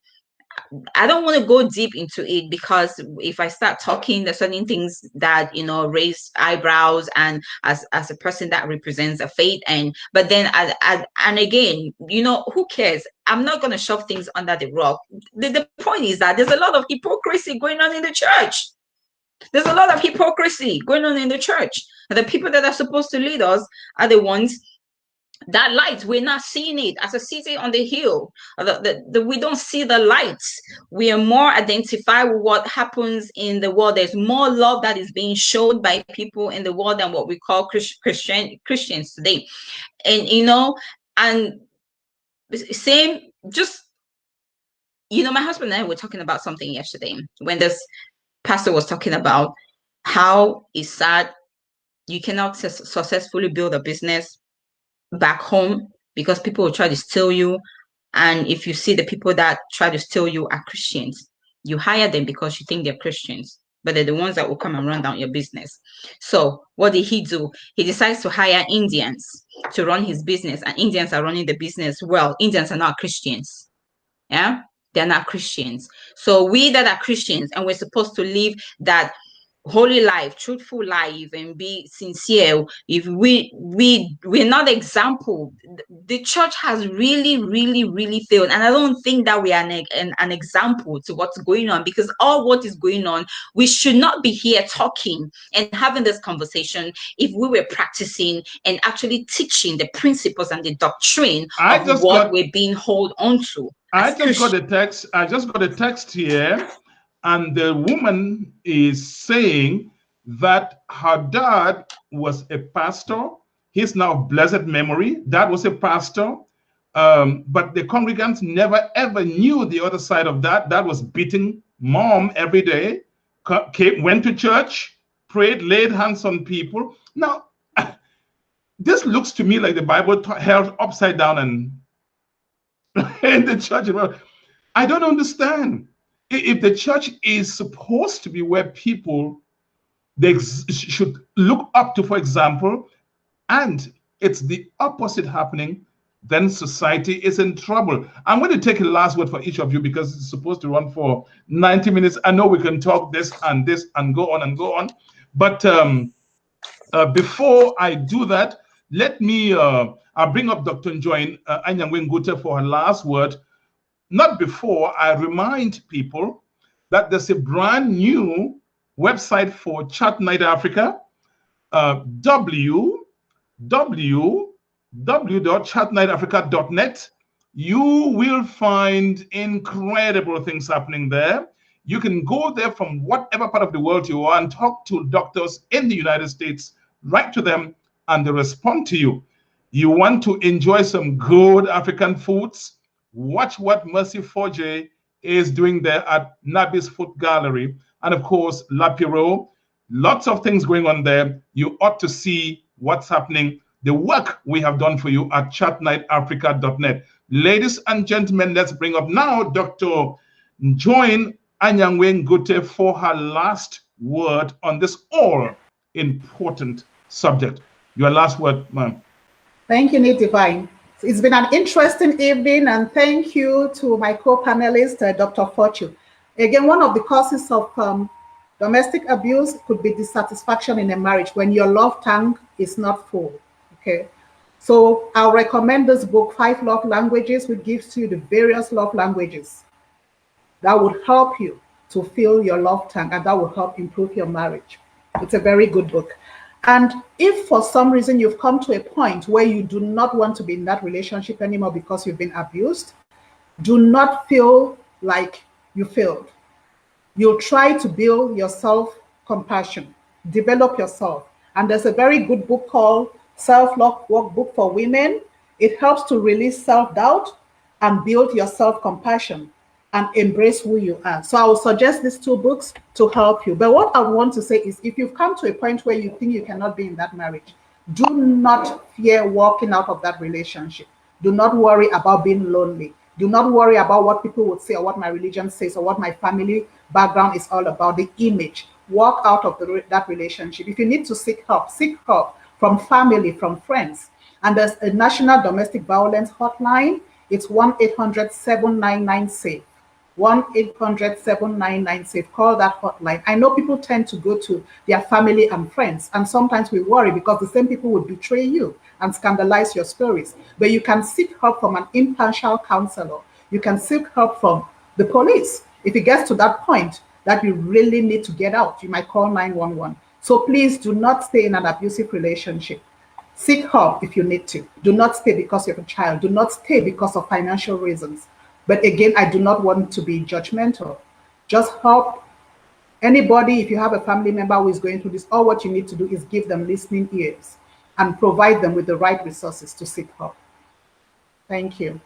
I don't want to go deep into it, because if I start talking, there's certain things that raise eyebrows, and as a person that represents a faith, but then and again, who cares? I'm not going to shove things under the rug. The point is that there's a lot of hypocrisy going on in the church. There's a lot of hypocrisy going on in the church, and the people that are supposed to lead us are the ones that light. We're not seeing it as a city on the hill. We don't see the lights. We are more identified with what happens in the world. There's more love that is being shown by people in the world than what we call Christians today. And and same, just my husband and I were talking about something yesterday when this pastor was talking about how it's sad you cannot successfully build a business back home because people will try to steal you. And if you see the people that try to steal you are Christians, you hire them because you think they're Christians, but they're the ones that will come and run down your business. So what did he do? He decides to hire Indians to run his business, and Indians are running the business well. Indians are not Christians. Yeah, they're not Christians. So we that are Christians, and we're supposed to live that holy life, truthful life, and be sincere. If we're not example, the church has really failed, and I don't think that we are an example to what's going on, because all what is going on, we should not be here talking and having this conversation if we were practicing and actually teaching the principles and the doctrine of what we're being held onto. I just got a text here. And the woman is saying that her dad was a pastor. He's now blessed memory. Dad was a pastor. But the congregants never ever knew the other side of that. Dad was beating mom every day, went to church, prayed, laid hands on people. Now, this looks to me like the Bible held upside down and in the church. I don't understand. If the church is supposed to be where people they should look up to, for example, and it's the opposite happening, then society is in trouble. I'm going to take a last word for each of you because it's supposed to run for 90 minutes. I know we can talk this and go on and go on. But before I do that, let me I'll bring up Dr. Njoin Anyangwe Ngute for her last word. Not before I remind people that there's a brand new website for Chat Night Africa, www.chatnightafrica.net. You will find incredible things happening there. You can go there from whatever part of the world you are and talk to doctors in the United States, write to them, and they respond to you. You want to enjoy some good African foods? Watch what Mercy Forge is doing there at Nabi's Food Gallery. And of course, La Piro. Lots of things going on there. You ought to see what's happening, the work we have done for you at chatnightafrica.net. Ladies and gentlemen, let's bring up now Dr. Njoin Anyangwe Ngute for her last word on this all-important subject. Your last word, ma'am. Thank you, Nate Divine. It's been an interesting evening, and thank you to my co-panelist, Dr. Fortune. Again, one of the causes of domestic abuse could be dissatisfaction in a marriage when your love tank is not full, okay? So I'll recommend this book, 5 Love Languages, which gives you the various love languages that would help you to fill your love tank, and that will help improve your marriage. It's a very good book. And if for some reason you've come to a point where you do not want to be in that relationship anymore because you've been abused, do not feel like you failed. You'll try to build your self-compassion, develop yourself. And there's a very good book called Self-Love Workbook for Women. It helps to release self-doubt and build your self-compassion and embrace who you are. So I will suggest these 2 books to help you. But what I want to say is, if you've come to a point where you think you cannot be in that marriage, do not fear walking out of that relationship. Do not worry about being lonely. Do not worry about what people would say or what my religion says or what my family background is all about, the image. Walk out of that relationship. If you need to seek help from family, from friends. And there's a National Domestic Violence Hotline. It's 1-800-799-SAFE. 1-800-799-SAFE. Call that hotline. I know people tend to go to their family and friends, and sometimes we worry because the same people would betray you and scandalize your stories. But you can seek help from an impartial counselor. You can seek help from the police. If it gets to that point that you really need to get out, you might call 911. So please do not stay in an abusive relationship. Seek help if you need to. Do not stay because you're a child. Do not stay because of financial reasons. But again, I do not want to be judgmental. Just help anybody. If you have a family member who is going through this, all what you need to do is give them listening ears and provide them with the right resources to seek help. Thank you.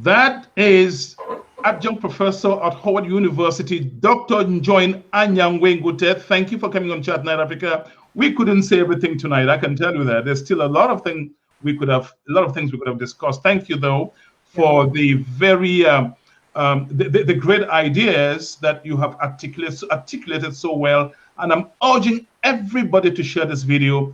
That is Adjunct Professor at Howard University, Dr. Njoin Anyangwe Ngute. Thank you for coming on Chat Night Africa. We couldn't say everything tonight. I can tell you that. There's still a lot of things we could have discussed. Thank you, though, for the very the great ideas that you have articulated so well. And I'm urging everybody to share this video.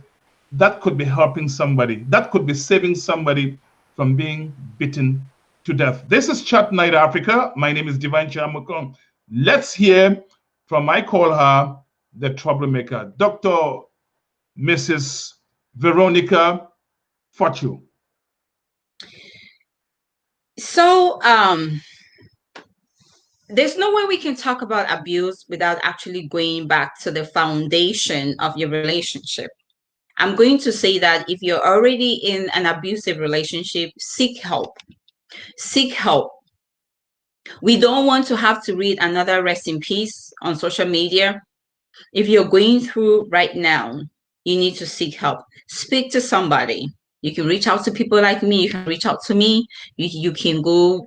That could be helping somebody. That could be saving somebody from being beaten to death. This is Chat Night Africa. My name is Divine Chamukong. Let's hear from, I call her the troublemaker, Dr. Mrs. Veronica Fortune. So there's no way we can talk about abuse without actually going back to the foundation of your relationship. I'm going to say that if you're already in an abusive relationship, seek help. Seek help. We don't want to have to read another rest in peace on social media. If you're going through right now, you need to seek help. Speak to somebody. You can reach out to people like me. You can reach out to me. You can go,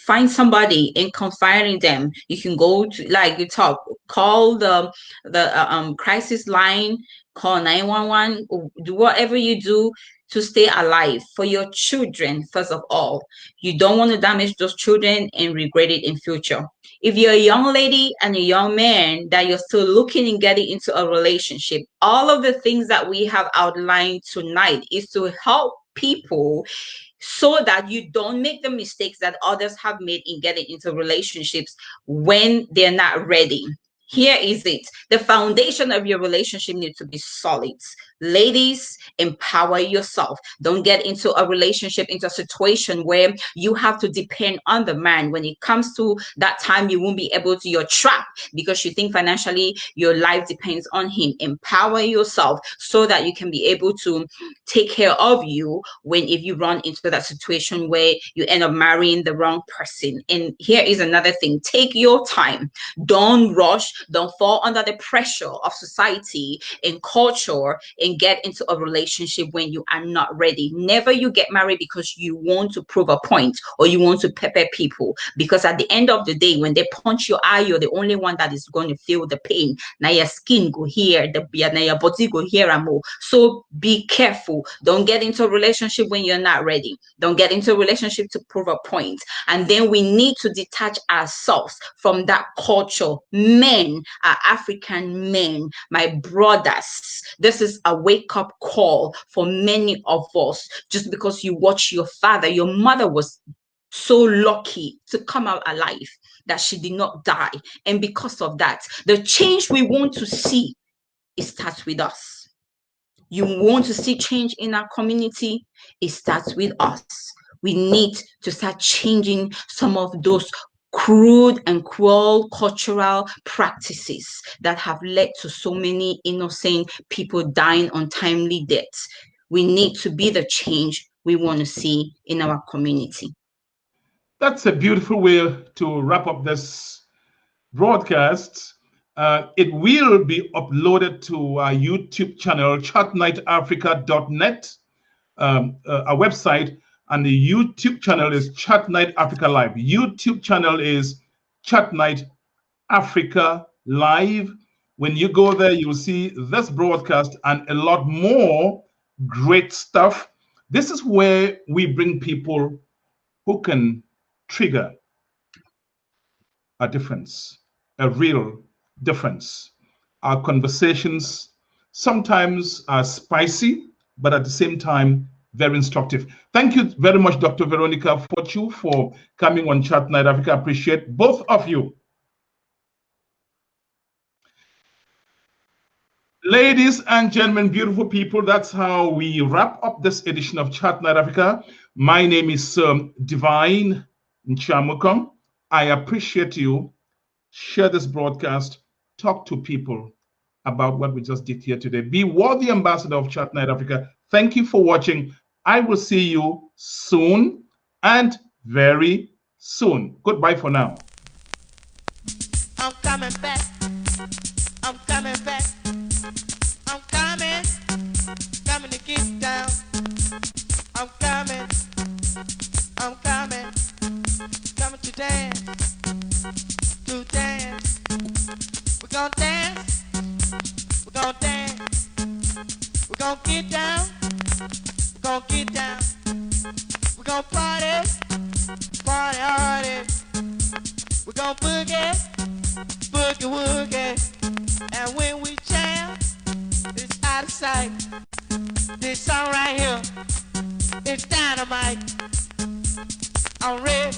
find somebody and confide in them. You can go to, you talk, call the crisis line, call 911, do whatever you do to stay alive for your children. First of all, you don't want to damage those children and regret it in future. If you're a young lady and a young man that you're still looking and getting into a relationship, all of the things that we have outlined tonight is to help people so that you don't make the mistakes that others have made in getting into relationships when they're not ready. Here is it. The foundation of your relationship needs to be solid. Ladies, empower yourself. Don't get into a relationship, into a situation where you have to depend on the man. When it comes to that time, you won't be able to, you're trapped because you think financially your life depends on him. Empower yourself so that you can be able to take care of you when if you run into that situation where you end up marrying the wrong person. And here is another thing. Take your time. Don't rush. Don't fall under the pressure of society and culture and get into a relationship when you are not ready. Never you get married because you want to prove a point or you want to pepper people. Because at the end of the day, when they punch your eye, you're the only one that is going to feel the pain. Now your skin go here, now your body go here and more. So be careful. Don't get into a relationship when you're not ready. Don't get into a relationship to prove a point. And then we need to detach ourselves from that culture. Men are African men, my brothers. This is a wake-up call for many of us. Just because you watch your father, your mother was so lucky to come out alive that she did not die. And because of that, the change we want to see, it starts with us. You want to see change in our community, it starts with us. We need to start changing some of those crude and cruel cultural practices that have led to so many innocent people dying untimely deaths. We need to be the change we want to see in our community. That's a beautiful way to wrap up this broadcast. It will be uploaded to our YouTube channel, chatnightafrica.net, our website, and the YouTube channel is Chat Night Africa Live. YouTube channel is Chat Night Africa Live. When you go there, you'll see this broadcast and a lot more great stuff. This is where we bring people who can trigger a difference, a real difference. Our conversations sometimes are spicy, but at the same time, very instructive. Thank you very much, Dr. Veronica Fortu, for coming on Chat Night Africa. I appreciate both of you. Ladies and gentlemen, beautiful people, that's how we wrap up this edition of Chat Night Africa. My name is Divine Nchamukom. I appreciate you. Share this broadcast. Talk to people about what we just did here today. Be worthy ambassador of Chat Night Africa. Thank you for watching. I will see you soon and very soon. Goodbye for now. I'm coming back. I'm coming back. I'm coming to get down. I'm coming to dance, We're gonna dance, we're gonna get down, we're gonna party hard, we're gonna boogie woogie, and when we jam, it's out of sight. This song right here, it's dynamite. I'm ready.